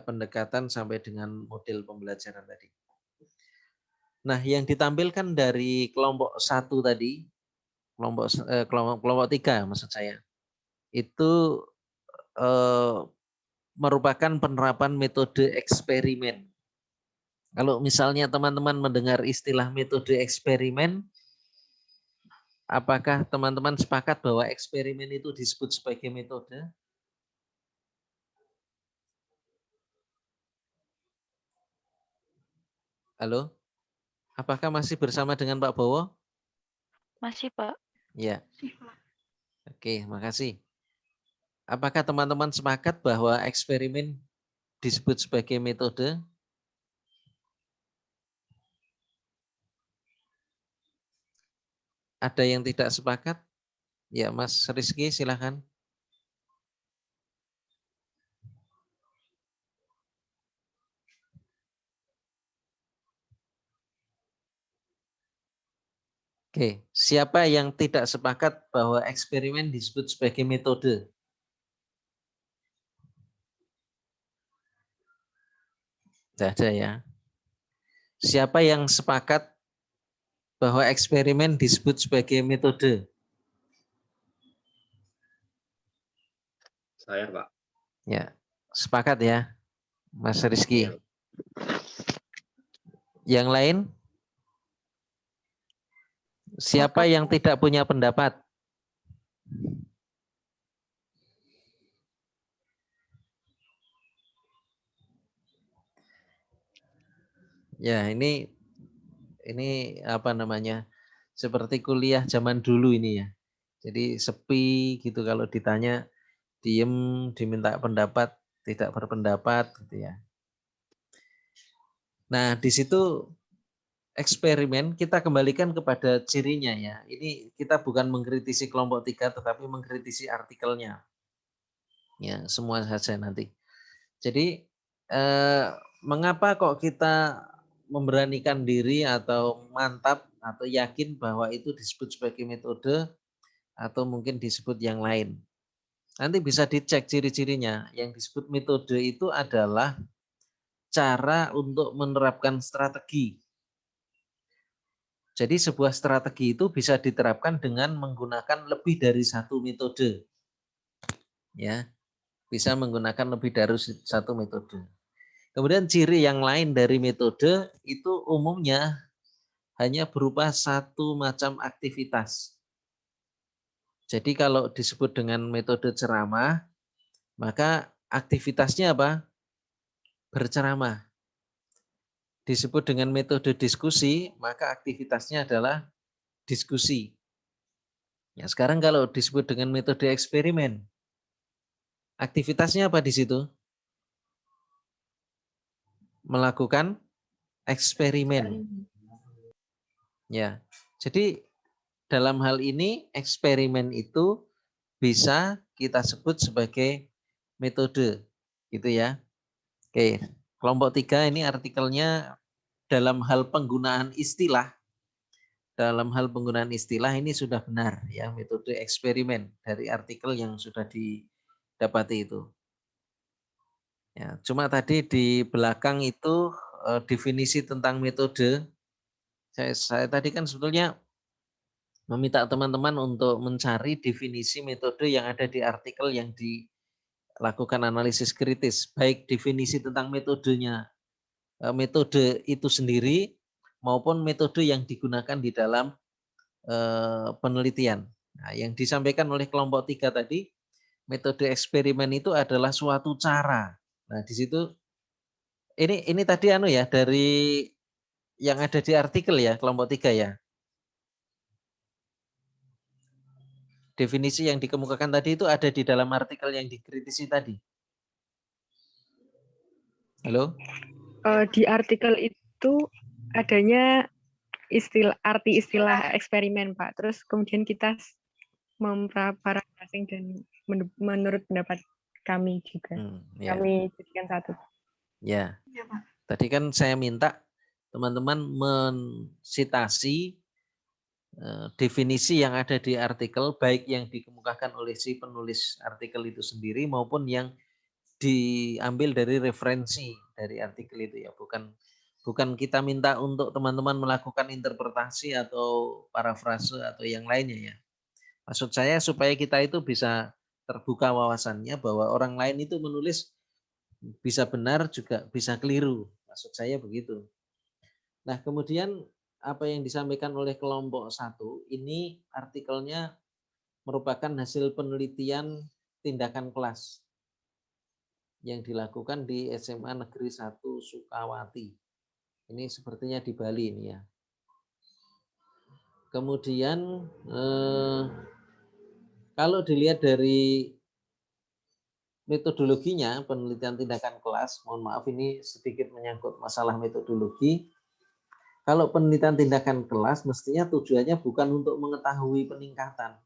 pendekatan sampai dengan model pembelajaran tadi. Nah, yang ditampilkan dari kelompok 1 tadi, kelompok 3 maksud saya, itu merupakan penerapan metode eksperimen. Kalau misalnya teman-teman mendengar istilah metode eksperimen, apakah teman-teman sepakat bahwa eksperimen itu disebut sebagai metode? Halo? Apakah masih bersama dengan Pak Bowo? Masih, Pak. Ya. Oke, makasih. Apakah teman-teman sepakat bahwa eksperimen disebut sebagai metode? Ada yang tidak sepakat? Ya, Mas Rizky, silakan. Oke, siapa yang tidak sepakat bahwa eksperimen disebut sebagai metode? Tidak ada ya. Siapa yang sepakat bahwa eksperimen disebut sebagai metode? Saya, Pak. Ya, sepakat ya, Mas Rizky. Yang lain? Siapa yang tidak punya pendapat? Ya, ini apa namanya? Seperti kuliah zaman dulu ini ya. Jadi sepi gitu, kalau ditanya diem, diminta pendapat tidak berpendapat gitu ya. Nah, di situ eksperimen kita kembalikan kepada cirinya ya. Ini kita bukan mengkritisi kelompok 3 tetapi mengkritisi artikelnya. Ya, semua saja nanti. Jadi mengapa kok kita memberanikan diri atau mantap atau yakin bahwa itu disebut sebagai metode atau mungkin disebut yang lain. Nanti bisa dicek ciri-cirinya. Yang disebut metode itu adalah cara untuk menerapkan strategi. Jadi sebuah strategi itu bisa diterapkan dengan menggunakan lebih dari satu metode. Ya, bisa menggunakan lebih dari satu metode. Kemudian ciri yang lain dari metode itu umumnya hanya berupa satu macam aktivitas. Jadi kalau disebut dengan metode ceramah, maka aktivitasnya apa? Berceramah. Disebut dengan metode diskusi, maka aktivitasnya adalah diskusi. Ya, sekarang kalau disebut dengan metode eksperimen, aktivitasnya apa di situ? Melakukan eksperimen. Ya. Jadi dalam hal ini eksperimen itu bisa kita sebut sebagai metode, gitu ya. Oke, kelompok 3 ini artikelnya dalam hal penggunaan istilah. Dalam hal penggunaan istilah ini sudah benar ya, metode eksperimen dari artikel yang sudah didapati itu. Ya, cuma tadi di belakang itu definisi tentang metode. Saya tadi kan sebetulnya meminta teman-teman untuk mencari definisi metode yang ada di artikel yang dilakukan analisis kritis, baik definisi tentang metodenya, metode itu sendiri maupun metode yang digunakan di dalam penelitian. Nah, yang disampaikan oleh kelompok 3 tadi, metode eksperimen itu adalah suatu cara. Nah, di situ ini tadi ya, dari yang ada di artikel ya, kelompok 3 ya. Definisi yang dikemukakan tadi itu ada di dalam artikel yang dikritisi tadi. Halo? Di artikel itu adanya arti istilah eksperimen, Pak. Terus kemudian kita memparafrasing dan menurut pendapat kami juga. Ya. Kami jadikan satu. Ya. Tadi kan saya minta teman-teman mensitasi definisi yang ada di artikel, baik yang dikemukakan oleh si penulis artikel itu sendiri maupun yang diambil dari referensi dari artikel itu ya, bukan kita minta untuk teman-teman melakukan interpretasi atau parafrase atau yang lainnya ya. Maksud saya supaya kita itu bisa terbuka wawasannya bahwa orang lain itu menulis bisa benar juga bisa keliru. Maksud saya begitu. Nah, kemudian apa yang disampaikan oleh kelompok 1 ini artikelnya merupakan hasil penelitian tindakan kelas yang dilakukan di SMA Negeri 1 Sukawati. Ini sepertinya di Bali ini ya. Kemudian kalau dilihat dari metodologinya, penelitian tindakan kelas, mohon maaf ini sedikit menyangkut masalah metodologi. Kalau penelitian tindakan kelas mestinya tujuannya bukan untuk mengetahui peningkatan,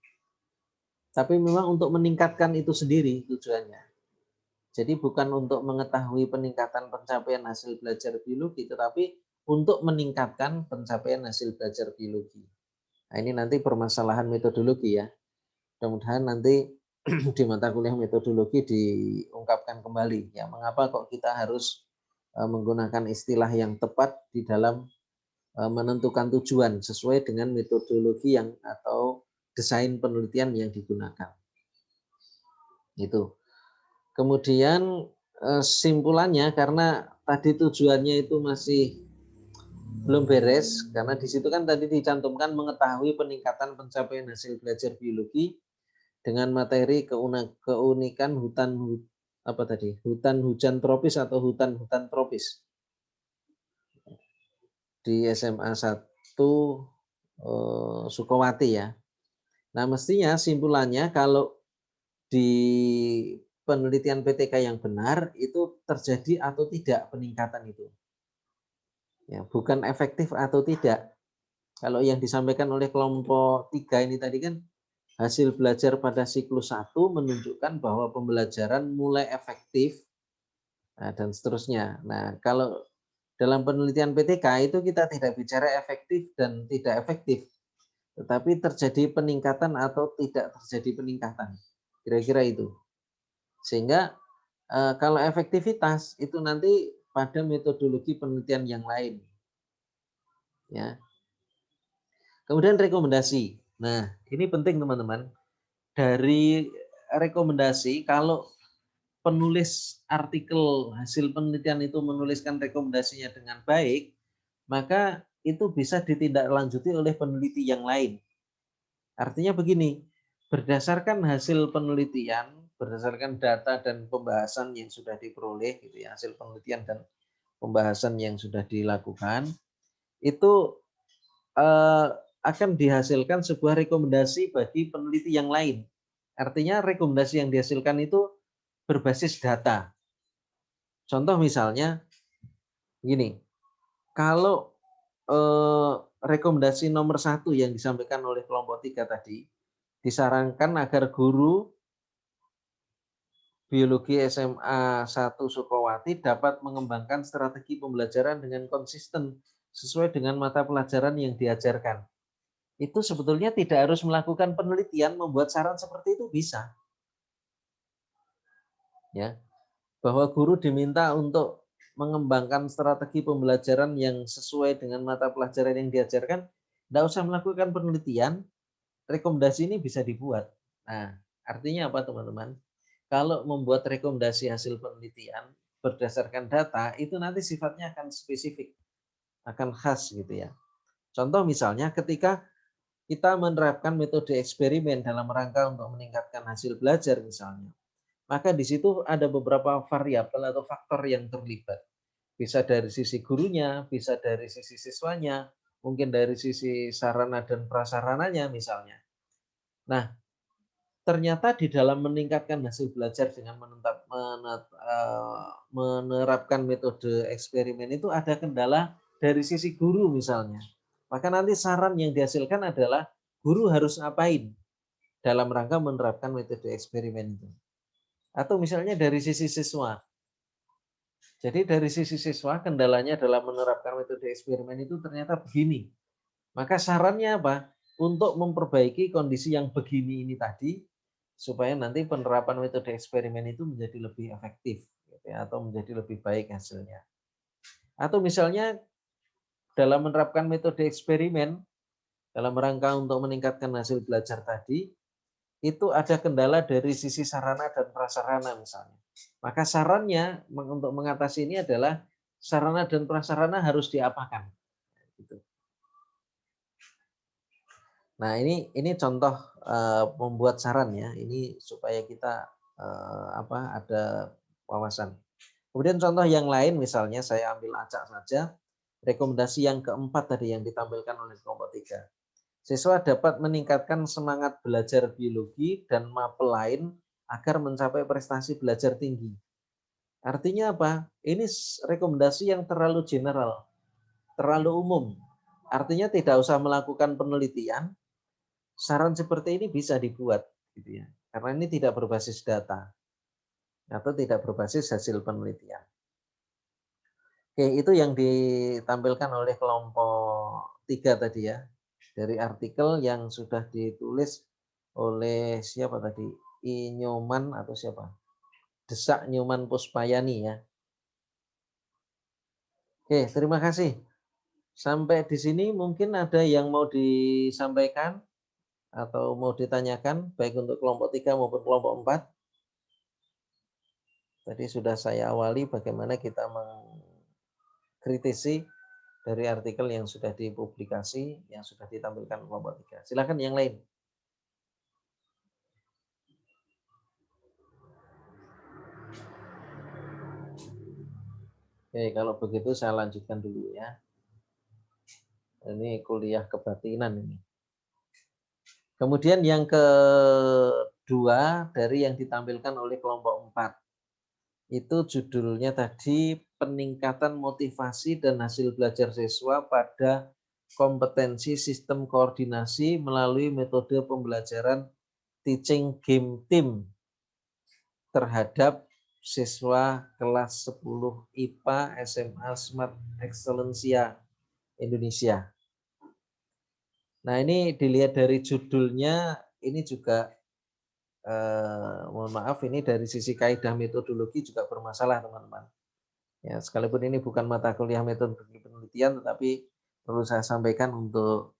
tapi memang untuk meningkatkan itu sendiri tujuannya. Jadi bukan untuk mengetahui peningkatan pencapaian hasil belajar biologi, tetapi untuk meningkatkan pencapaian hasil belajar biologi. Nah, ini nanti permasalahan metodologi ya. Mudah-mudahan nanti di mata kuliah metodologi diungkapkan kembali. Ya, mengapa kok kita harus menggunakan istilah yang tepat di dalam menentukan tujuan sesuai dengan metodologi yang atau desain penelitian yang digunakan. Itu. Kemudian simpulannya, karena tadi tujuannya itu masih belum beres, karena di situ kan tadi dicantumkan mengetahui peningkatan pencapaian hasil belajar biologi dengan materi keunikan hutan hujan tropis atau hutan-hutan tropis di SMA 1 Sukowati ya. Nah, mestinya simpulannya kalau di penelitian PTK yang benar itu terjadi atau tidak peningkatan itu. Ya, bukan efektif atau tidak. Kalau yang disampaikan oleh kelompok 3 ini tadi kan hasil belajar pada siklus 1 menunjukkan bahwa pembelajaran mulai efektif dan seterusnya. Nah, kalau dalam penelitian PTK itu kita tidak bicara efektif dan tidak efektif, tetapi terjadi peningkatan atau tidak terjadi peningkatan. Kira-kira itu. Sehingga kalau efektivitas itu nanti pada metodologi penelitian yang lain. Ya. Kemudian rekomendasi. Nah, ini penting teman-teman. Dari rekomendasi, kalau penulis artikel hasil penelitian itu menuliskan rekomendasinya dengan baik, maka itu bisa ditindaklanjuti oleh peneliti yang lain. Artinya begini, berdasarkan hasil penelitian, berdasarkan data dan pembahasan yang sudah diperoleh, gitu ya, hasil penelitian dan pembahasan yang sudah dilakukan, itu akan dihasilkan sebuah rekomendasi bagi peneliti yang lain. Artinya rekomendasi yang dihasilkan itu berbasis data. Contoh misalnya, gini, kalau rekomendasi nomor 1 yang disampaikan oleh kelompok 3 tadi, disarankan agar guru biologi SMA 1 Sukowati dapat mengembangkan strategi pembelajaran dengan konsisten sesuai dengan mata pelajaran yang diajarkan. Itu sebetulnya tidak harus melakukan penelitian, membuat saran seperti itu bisa. Ya, bahwa guru diminta untuk mengembangkan strategi pembelajaran yang sesuai dengan mata pelajaran yang diajarkan, tidak usah melakukan penelitian, rekomendasi ini bisa dibuat. Nah, artinya apa teman-teman? Kalau membuat rekomendasi hasil penelitian berdasarkan data, itu nanti sifatnya akan spesifik, akan khas gitu ya. Contoh misalnya ketika kita menerapkan metode eksperimen dalam rangka untuk meningkatkan hasil belajar misalnya, maka di situ ada beberapa variabel atau faktor yang terlibat. Bisa dari sisi gurunya, bisa dari sisi siswanya, mungkin dari sisi sarana dan prasarananya misalnya. Nah, ternyata di dalam meningkatkan hasil belajar dengan menerapkan metode eksperimen itu ada kendala dari sisi guru misalnya. Maka nanti saran yang dihasilkan adalah guru harus ngapain dalam rangka menerapkan metode eksperimen itu. Atau misalnya dari sisi siswa. Jadi dari sisi siswa kendalanya dalam menerapkan metode eksperimen itu ternyata begini. Maka sarannya apa? Untuk memperbaiki kondisi yang begini ini tadi, supaya nanti penerapan metode eksperimen itu menjadi lebih efektif gitu ya, atau menjadi lebih baik hasilnya. Atau misalnya dalam menerapkan metode eksperimen dalam rangka untuk meningkatkan hasil belajar tadi, itu ada kendala dari sisi sarana dan prasarana misalnya. Maka sarannya untuk mengatasi ini adalah sarana dan prasarana harus diapakan. Gitu. Nah ini contoh membuat saran ya. Ini supaya kita ada wawasan. Kemudian contoh yang lain misalnya saya ambil acak saja. Rekomendasi yang keempat tadi yang ditampilkan oleh kelompok 3. Siswa dapat meningkatkan semangat belajar biologi dan mapel lain agar mencapai prestasi belajar tinggi. Artinya apa? Ini rekomendasi yang terlalu general, terlalu umum. Artinya tidak usah melakukan penelitian. Saran seperti ini bisa dibuat, gitu ya. Karena ini tidak berbasis data atau tidak berbasis hasil penelitian. Oke, itu yang ditampilkan oleh kelompok 3 tadi ya. Dari artikel yang sudah ditulis oleh siapa tadi? Nyoman atau siapa? Desak Nyoman Puspayani ya. Oke, terima kasih. Sampai di sini mungkin ada yang mau disampaikan atau mau ditanyakan, baik untuk kelompok 3 maupun kelompok 4. Tadi sudah saya awali bagaimana kita mengkritisi dari artikel yang sudah dipublikasi, yang sudah ditampilkan kelompok 3. Silakan yang lain. Oke, kalau begitu saya lanjutkan dulu ya. Ini kuliah kebatinan ini. Kemudian yang kedua dari yang ditampilkan oleh kelompok 4. Itu judulnya tadi peningkatan motivasi dan hasil belajar siswa pada kompetensi sistem koordinasi melalui metode pembelajaran teaching game team terhadap siswa kelas 10 IPA SMA Smart Excellencia Indonesia. Nah, ini dilihat dari judulnya, ini juga mohon maaf, ini dari sisi kaidah metodologi juga bermasalah, teman-teman. Ya, sekalipun ini bukan mata kuliah metodologi penelitian, tetapi perlu saya sampaikan untuk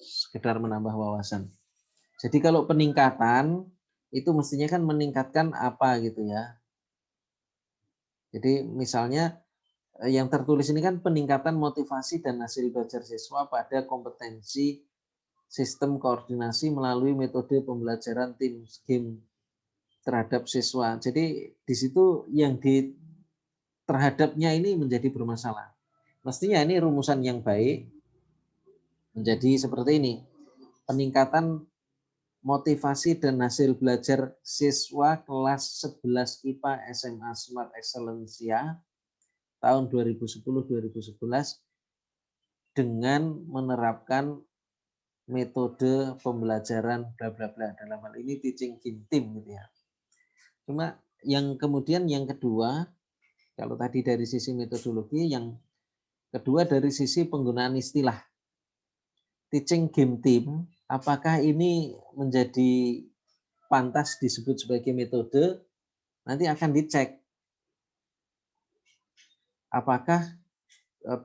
sekedar menambah wawasan. Jadi kalau peningkatan itu mestinya kan meningkatkan apa gitu ya. Jadi misalnya yang tertulis ini kan peningkatan motivasi dan hasil belajar siswa pada kompetensi sistem koordinasi melalui metode pembelajaran tim game terhadap siswa. Jadi di situ yang terhadapnya ini menjadi bermasalah. Mestinya ini rumusan yang baik menjadi seperti ini. Peningkatan motivasi dan hasil belajar siswa kelas 11 IPA SMA Smart Excellencia tahun 2010-2011 dengan menerapkan metode pembelajaran bla bla bla, dalam hal ini teaching game team gitu ya. Cuma yang kemudian yang kedua, kalau tadi dari sisi metodologi, yang kedua dari sisi penggunaan istilah teaching game team, apakah ini menjadi pantas disebut sebagai metode? Nanti akan dicek apakah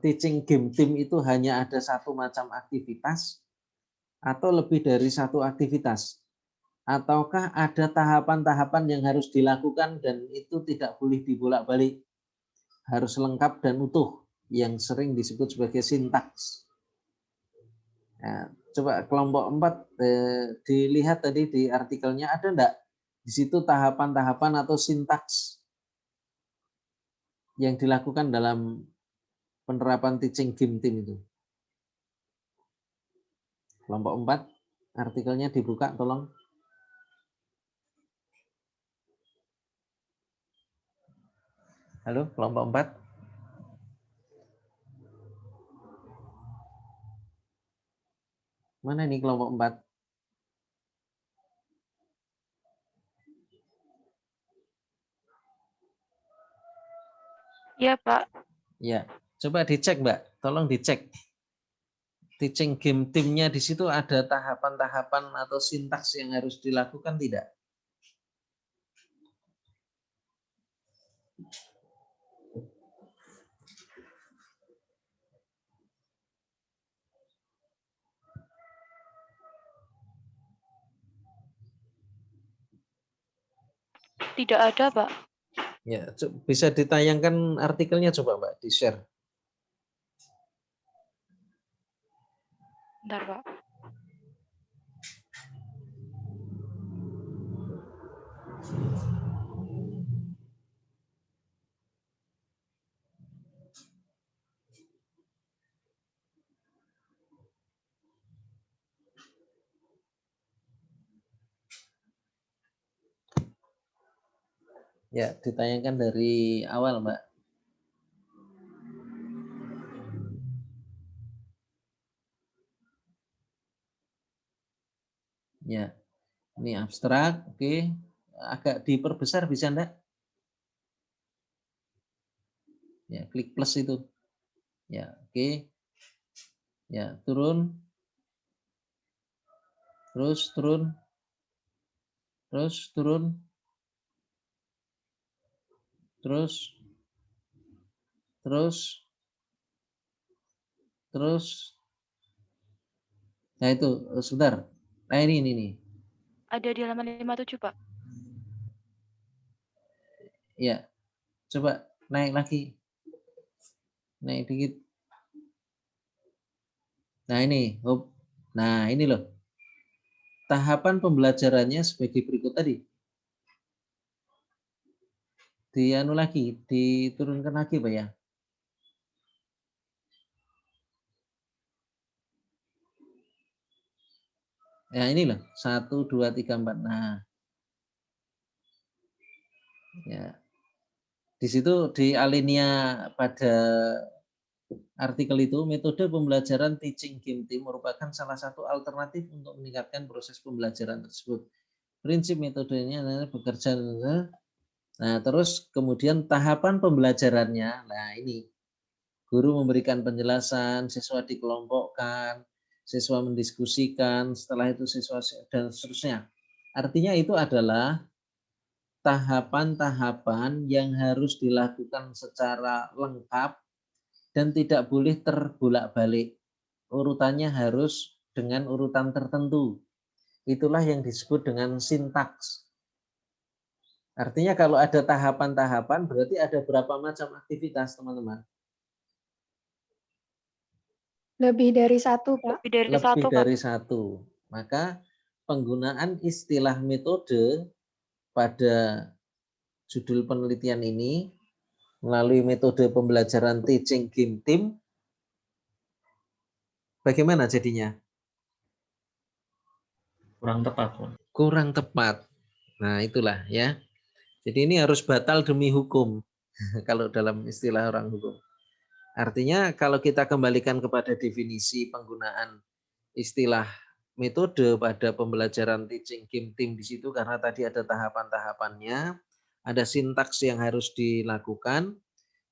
teaching game team itu hanya ada satu macam aktivitas atau lebih dari satu aktivitas, ataukah ada tahapan-tahapan yang harus dilakukan dan itu tidak boleh dibolak-balik, harus lengkap dan utuh, yang sering disebut sebagai sintaks. Nah, coba kelompok 4 dilihat tadi di artikelnya, ada enggak di situ tahapan-tahapan atau sintaks yang dilakukan dalam penerapan teaching game team itu? Kelompok 4, artikelnya dibuka tolong. Halo, kelompok 4. Mana ini kelompok 4? Iya, Pak. Ya, coba dicek, Mbak. Tolong dicek. Teaching game team-nya di situ ada tahapan-tahapan atau sintaks yang harus dilakukan tidak? Tidak ada, Pak. Ya, bisa ditayangkan artikelnya coba, Mbak, di-share. Bentar, Pak. Ya, ditayangkan dari awal, Mbak. Ya, ini abstrak, oke. Agak diperbesar bisa enggak? Ya, klik plus itu. Ya, oke. Ya, turun. Terus turun. Terus turun. Terus Terus, nah itu, sebentar. Nah ini nih. Ada di halaman 57, Pak. Ya, coba naik lagi. Naik dikit. Nah ini, nah ini loh. Tahapan pembelajarannya sebagai berikut tadi. Dianu lagi, diturunkan lagi Pak ya. Ya ini loh, 1, 2, 3, 4. Nah, ya. Di situ di alinea pada artikel itu, metode pembelajaran teaching game team merupakan salah satu alternatif untuk meningkatkan proses pembelajaran tersebut. Prinsip metodenya adalah bekerja. Nah, terus kemudian tahapan pembelajarannya. Nah, ini guru memberikan penjelasan, siswa dikelompokkan, siswa mendiskusikan, setelah itu siswa dan seterusnya. Artinya itu adalah tahapan-tahapan yang harus dilakukan secara lengkap dan tidak boleh terbolak-balik. Urutannya harus dengan urutan tertentu. Itulah yang disebut dengan sintaks. Artinya kalau ada tahapan-tahapan berarti ada berapa macam aktivitas, teman-teman? Lebih dari satu, Pak. Lebih dari satu. Maka penggunaan istilah metode pada judul penelitian ini melalui metode pembelajaran teaching game team, bagaimana jadinya? Kurang tepat. Kurang tepat. Nah itulah ya. Jadi ini harus batal demi hukum kalau dalam istilah orang hukum. Artinya kalau kita kembalikan kepada definisi penggunaan istilah metode pada pembelajaran teaching game team di situ, karena tadi ada tahapan-tahapannya, ada sintaks yang harus dilakukan,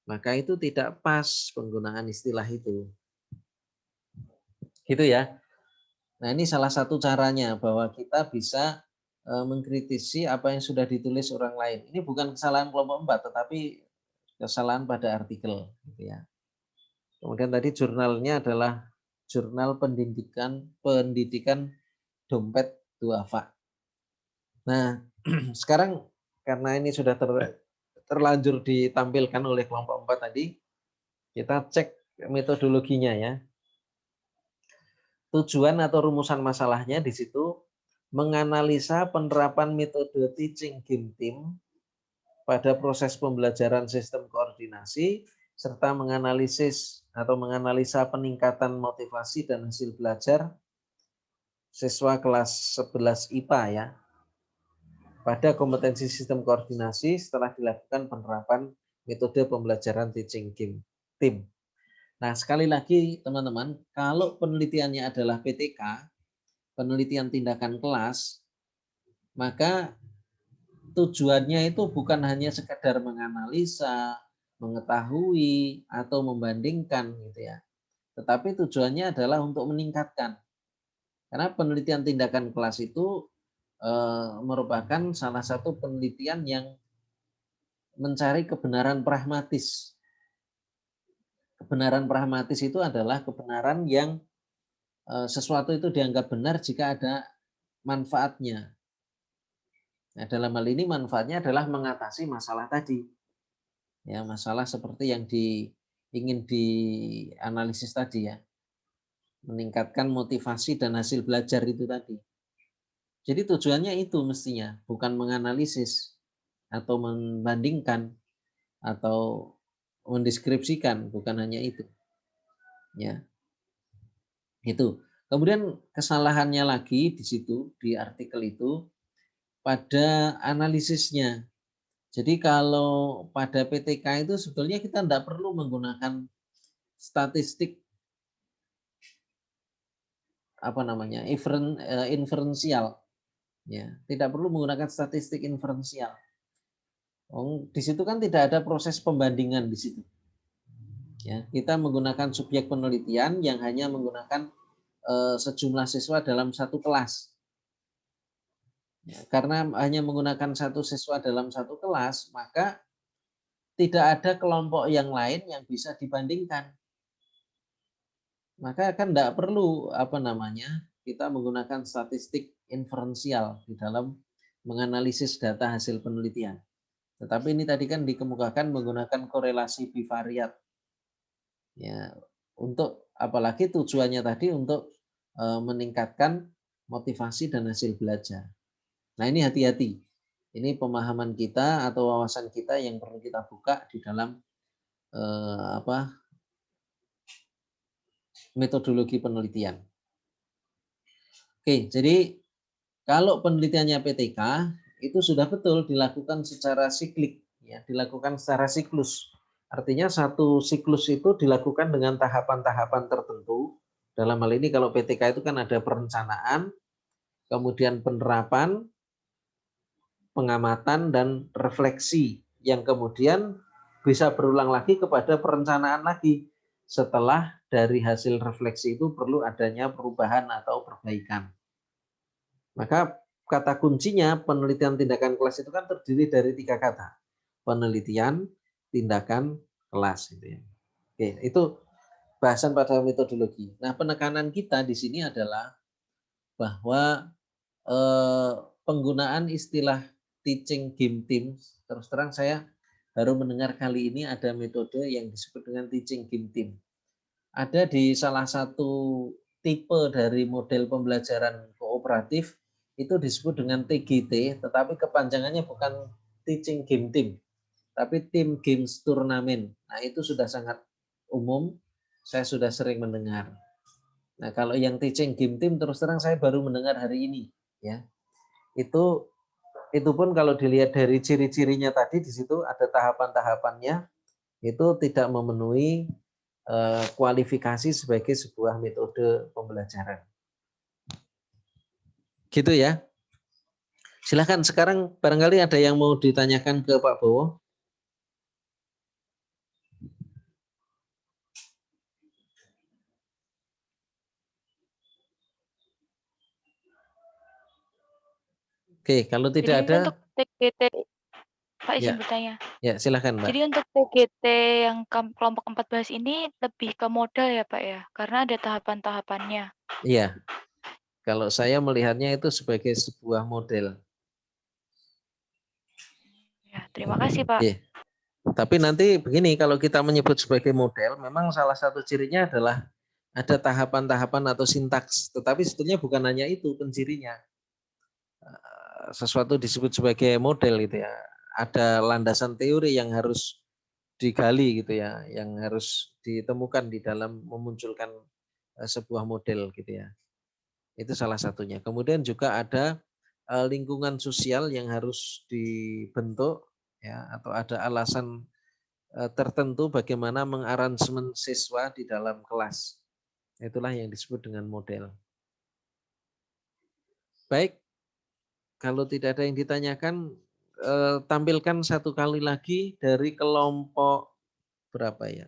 maka itu tidak pas penggunaan istilah itu. Gitu ya. Nah ini salah satu caranya bahwa kita bisa mengkritisi apa yang sudah ditulis orang lain. Ini bukan kesalahan kelompok 4, tetapi kesalahan pada artikel. Gitu ya. Kemudian tadi jurnalnya adalah jurnal pendidikan dompet duafa. Nah sekarang karena ini sudah terlanjur ditampilkan oleh kelompok 4 tadi, kita cek metodologinya ya. Tujuan atau rumusan masalahnya di situ menganalisa penerapan metode teaching game team pada proses pembelajaran sistem koordinasi serta menganalisis atau menganalisa peningkatan motivasi dan hasil belajar siswa kelas 11 IPA ya pada kompetensi sistem koordinasi setelah dilakukan penerapan metode pembelajaran teaching game team. Nah, sekali lagi teman-teman, kalau penelitiannya adalah PTK, penelitian tindakan kelas, maka tujuannya itu bukan hanya sekedar menganalisa, mengetahui, atau membandingkan gitu ya. Tetapi tujuannya adalah untuk meningkatkan. Karena penelitian tindakan kelas itu merupakan salah satu penelitian yang mencari kebenaran pragmatis. Kebenaran pragmatis itu adalah kebenaran yang sesuatu itu dianggap benar jika ada manfaatnya. Nah, dalam hal ini manfaatnya adalah mengatasi masalah tadi. Ya, masalah seperti yang ingin dianalisis tadi ya. Meningkatkan motivasi dan hasil belajar itu tadi. Jadi tujuannya itu mestinya, bukan menganalisis atau membandingkan atau mendeskripsikan, bukan hanya itu. Ya. Itu. Kemudian kesalahannya lagi di situ di artikel itu pada analisisnya. Jadi kalau pada PTK itu sebetulnya kita tidak perlu menggunakan statistik inferensial. Ya, tidak perlu menggunakan statistik inferensial. Di situ kan tidak ada proses pembandingan di situ. Ya, kita menggunakan subjek penelitian yang hanya menggunakan sejumlah siswa dalam satu kelas. Ya, karena hanya menggunakan satu siswa dalam satu kelas, maka tidak ada kelompok yang lain yang bisa dibandingkan. maka kan tidak perlu kita menggunakan statistik inferensial di dalam menganalisis data hasil penelitian. Tetapi ini tadi kan dikemukakan menggunakan korelasi bivariat. Ya, untuk apalagi tujuannya tadi untuk meningkatkan motivasi dan hasil belajar. Nah, ini hati-hati. Ini pemahaman kita atau wawasan kita yang perlu kita buka di dalam metodologi penelitian. Oke, jadi kalau penelitiannya PTK itu sudah betul dilakukan secara siklik, ya, dilakukan secara siklus. Artinya satu siklus itu dilakukan dengan tahapan-tahapan tertentu. Dalam hal ini kalau PTK itu kan ada perencanaan, kemudian penerapan, pengamatan, dan refleksi yang kemudian bisa berulang lagi kepada perencanaan lagi. Setelah dari hasil refleksi itu perlu adanya perubahan atau perbaikan. Maka kata kuncinya penelitian tindakan kelas itu kan terdiri dari 3 kata. Penelitian, tindakan, kelas. Gitu ya. Oke, itu bahasan pada metodologi. Nah, penekanan kita di sini adalah bahwa penggunaan istilah teaching game teams, terus terang saya baru mendengar kali ini ada metode yang disebut dengan teaching game team. Ada di salah satu tipe dari model pembelajaran kooperatif itu disebut dengan TGT, tetapi kepanjangannya bukan teaching game team, tapi team games turnamen. Nah, itu sudah sangat umum, saya sudah sering mendengar. Nah, kalau yang teaching game team terus terang saya baru mendengar hari ini, ya. Itu pun kalau dilihat dari ciri-cirinya tadi di situ ada tahapan-tahapannya, itu tidak memenuhi kualifikasi sebagai sebuah metode pembelajaran. Gitu ya. Silahkan sekarang barangkali ada yang mau ditanyakan ke Pak Bowo. Oke, kalau tidak Jadi ada. untuk TGT, Pak izin Ya, bertanya. ya silakan Mbak. Jadi untuk TGT yang kelompok 14 ini lebih ke modal ya Pak ya? Karena ada tahapan-tahapannya. Iya, kalau saya melihatnya itu sebagai sebuah model. Ya, terima kasih Pak. Iya. Tapi nanti begini, kalau kita menyebut sebagai model, memang salah satu cirinya adalah ada tahapan-tahapan atau sintaks. Tetapi sebetulnya bukan hanya itu pencirinya. Sesuatu disebut sebagai model gitu ya. Ada landasan teori yang harus digali gitu ya, yang harus ditemukan di dalam memunculkan sebuah model gitu ya. Itu salah satunya. Kemudian juga ada lingkungan sosial yang harus dibentuk ya, atau ada alasan tertentu bagaimana mengaransemen siswa di dalam kelas. Itulah yang disebut dengan model. Baik, kalau tidak ada yang ditanyakan, tampilkan satu kali lagi dari kelompok berapa ya?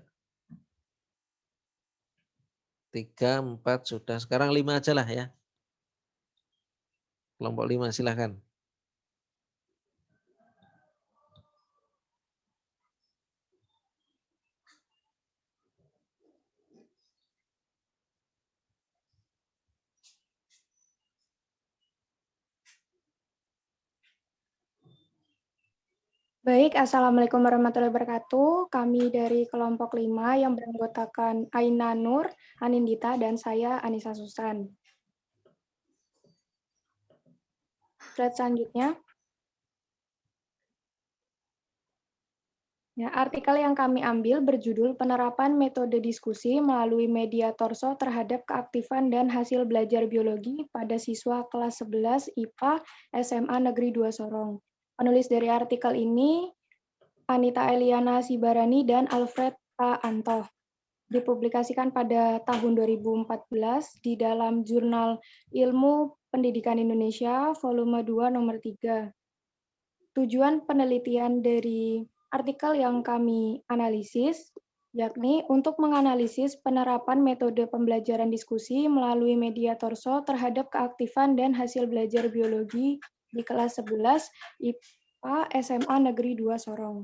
3, 4 sudah. Sekarang 5 aja lah ya. Kelompok 5 silahkan. Baik, Assalamualaikum warahmatullahi wabarakatuh. Kami dari kelompok 5 yang beranggotakan Aina Nur, Anindita, dan saya Anissa Susan. Slide selanjutnya. Ya, artikel yang kami ambil berjudul Penerapan Metode Diskusi melalui Media Torso terhadap Keaktifan dan Hasil Belajar Biologi pada Siswa Kelas 11 IPA SMA Negeri 2 Sorong. Penulis dari artikel ini Anita Eliana Sibarani dan Alfred A. Antoh. Dipublikasikan pada tahun 2014 di dalam Jurnal Ilmu Pendidikan Indonesia volume 2 nomor 3. Tujuan penelitian dari artikel yang kami analisis yakni untuk menganalisis penerapan metode pembelajaran diskusi melalui media torso terhadap keaktifan dan hasil belajar biologi di kelas 11 IPA SMA Negeri 2 Sorong.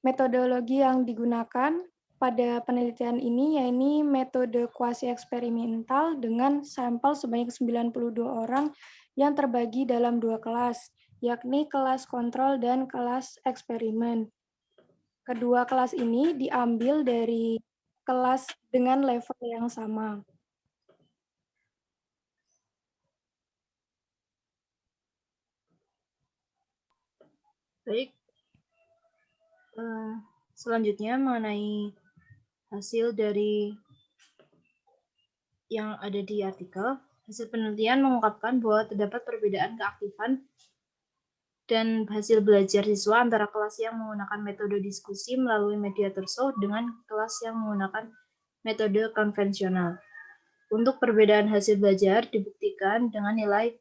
Metodologi yang digunakan pada penelitian ini, yaitu metode kuasi eksperimental dengan sampel sebanyak 92 orang yang terbagi dalam 2 kelas, yakni kelas kontrol dan kelas eksperimen. Kedua kelas ini diambil dari kelas dengan level yang sama. Baik, selanjutnya mengenai hasil dari yang ada di artikel, hasil penelitian mengungkapkan bahwa terdapat perbedaan keaktifan dan hasil belajar siswa antara kelas yang menggunakan metode diskusi melalui mediator show dengan kelas yang menggunakan metode konvensional. Untuk perbedaan hasil belajar dibuktikan dengan nilai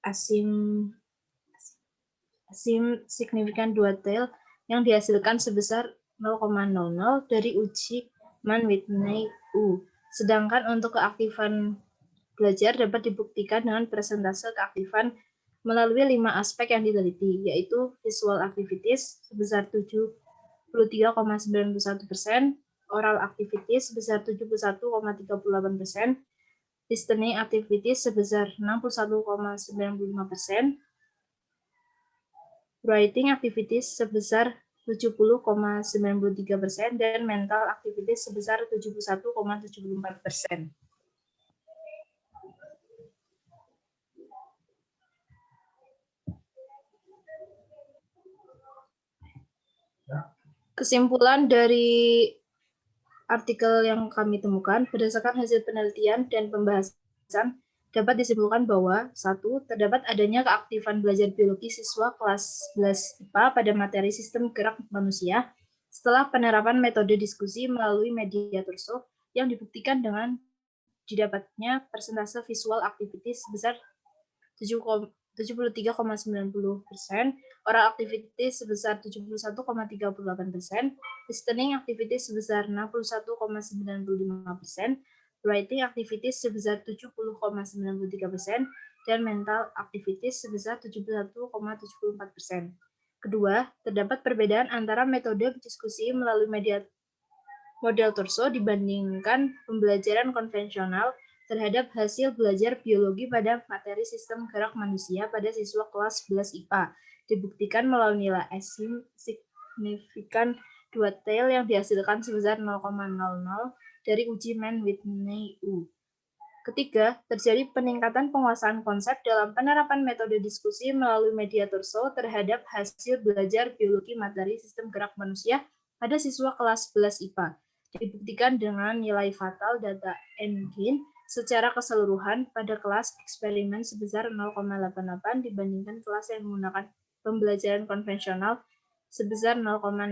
asim signifikan 2 tail yang dihasilkan sebesar 0,00 dari uji Mann-Whitney U. Sedangkan untuk keaktifan belajar dapat dibuktikan dengan persentase keaktifan melalui 5 aspek yang diteliti, yaitu visual activities sebesar 73,91%, oral activities sebesar 71,38%, listening activities sebesar 61,95%, writing activities sebesar 70,93% dan mental activities sebesar 71,74%. Kesimpulan dari artikel yang kami temukan berdasarkan hasil penelitian dan pembahasan dapat disimpulkan bahwa 1. Terdapat adanya keaktifan belajar biologi siswa kelas 11 IPA pada materi sistem gerak manusia setelah penerapan metode diskusi melalui mediator show yang dibuktikan dengan didapatnya persentase visual activities sebesar 73,90%, oral activities sebesar 71,38%, listening activities sebesar 61,95%, writing activities sebesar 70,93%, dan mental activities sebesar 71,74%. Kedua, terdapat perbedaan antara metode diskusi melalui model torso dibandingkan pembelajaran konvensional terhadap hasil belajar biologi pada materi sistem gerak manusia pada siswa kelas 11 IPA. Dibuktikan melalui nilai asim signifikan 2 tail yang dihasilkan sebesar 0,00 dari uji Mann-Whitney U. Ketiga, terjadi peningkatan penguasaan konsep dalam penerapan metode diskusi melalui mediator show terhadap hasil belajar biologi materi sistem gerak manusia pada siswa kelas 11 IPA. Dibuktikan dengan nilai fatal data N-gain secara keseluruhan pada kelas eksperimen sebesar 0,88 dibandingkan kelas yang menggunakan pembelajaran konvensional sebesar 0,65.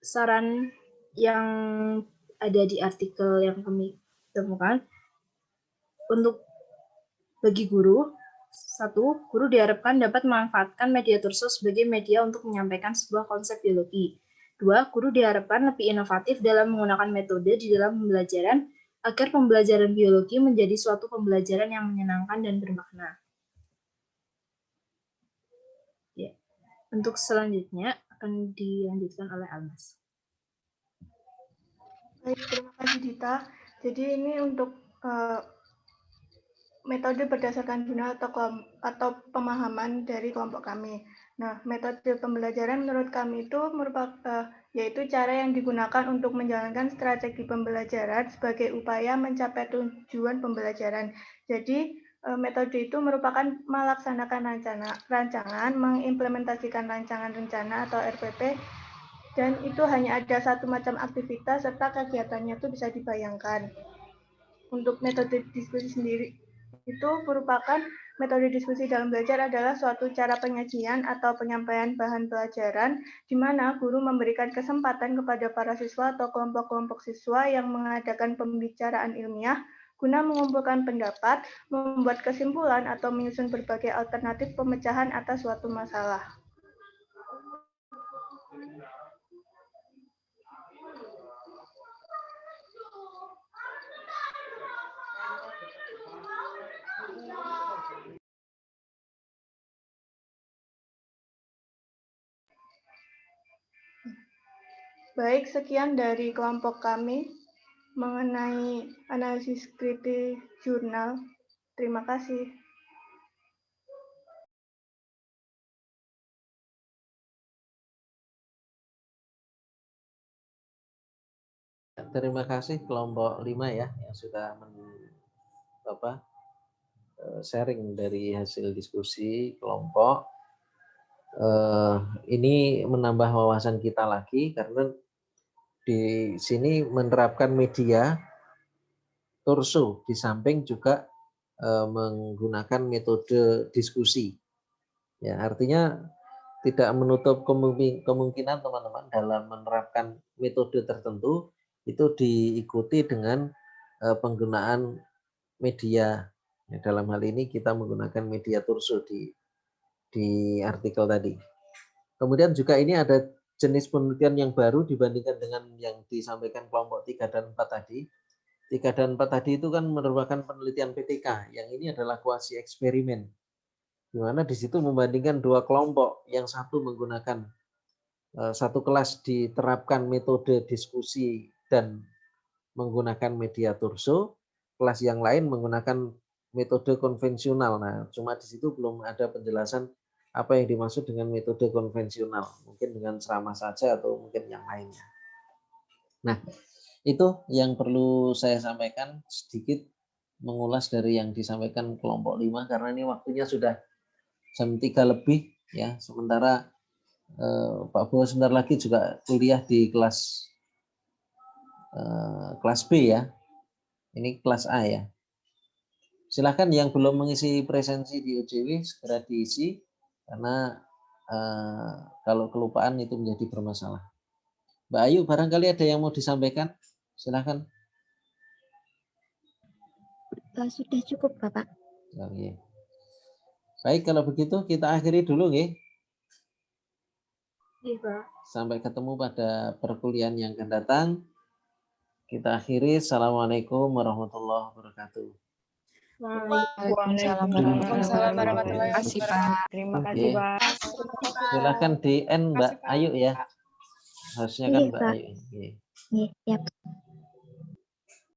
Saran yang ada di artikel yang kami temukan untuk bagi guru, 1. Guru diharapkan dapat memanfaatkan mediator show sebagai media untuk menyampaikan sebuah konsep biologi. 2. Guru diharapkan lebih inovatif dalam menggunakan metode di dalam pembelajaran agar pembelajaran biologi menjadi suatu pembelajaran yang menyenangkan dan bermakna. Ya. Untuk selanjutnya akan dilanjutkan oleh Almas. Baik, terima kasih Dita. Jadi ini untuk metode berdasarkan jurnal atau pemahaman dari kelompok kami. Nah, metode pembelajaran menurut kami itu merupakan yaitu cara yang digunakan untuk menjalankan strategi pembelajaran sebagai upaya mencapai tujuan pembelajaran. Jadi metode itu merupakan melaksanakan rancangan, mengimplementasikan rancangan rencana atau RPP, dan itu hanya ada satu macam aktivitas serta kegiatannya itu bisa dibayangkan. Untuk metode diskusi sendiri itu merupakan metode diskusi dalam belajar adalah suatu cara penyajian atau penyampaian bahan pelajaran di mana guru memberikan kesempatan kepada para siswa atau kelompok-kelompok siswa yang mengadakan pembicaraan ilmiah guna mengumpulkan pendapat, membuat kesimpulan atau menyusun berbagai alternatif pemecahan atas suatu masalah. Baik, sekian dari kelompok kami mengenai analisis kritis jurnal. Terima kasih. Terima kasih kelompok 5 ya yang sudah sharing dari hasil diskusi kelompok. Ini menambah wawasan kita lagi karena di sini menerapkan media torso di samping juga menggunakan metode diskusi. Ya, artinya tidak menutup kemungkinan teman-teman dalam menerapkan metode tertentu itu diikuti dengan penggunaan media. Ya, dalam hal ini kita menggunakan media torso di artikel tadi. Kemudian juga ini ada jenis penelitian yang baru dibandingkan dengan yang disampaikan kelompok 3 dan 4 tadi. 3 dan 4 tadi itu kan merupakan penelitian PTK, yang ini adalah kuasi eksperimen. Di mana di situ membandingkan dua kelompok, yang satu menggunakan satu kelas diterapkan metode diskusi dan menggunakan media torso, kelas yang lain menggunakan metode konvensional. Nah, cuma di situ belum ada penjelasan apa yang dimaksud dengan metode konvensional, mungkin dengan ceramah saja atau mungkin yang lainnya. Nah, itu yang perlu saya sampaikan, sedikit mengulas dari yang disampaikan kelompok 5 karena ini waktunya sudah jam 3 lebih ya. Sementara Pak Bowo sebentar lagi juga kuliah di kelas B ya. Ini kelas A ya. Silakan yang belum mengisi presensi di OJW segera diisi karena kalau kelupaan itu menjadi bermasalah. Mbak Ayu, barangkali ada yang mau disampaikan? Silakan. Sudah cukup, Bapak. Oke. Baik, kalau begitu kita akhiri dulu nggih. Iya, Pak. Sampai ketemu pada perkuliahan yang akan datang. Kita akhiri. Assalamualaikum warahmatullahi wabarakatuh. Waalaikumsalam warahmatullahi wabarakatuh. Terima kasih, Pak. Silakan di end Mbak Ayu ya. Harusnya kan Mbak Ayu. Iya, Pak.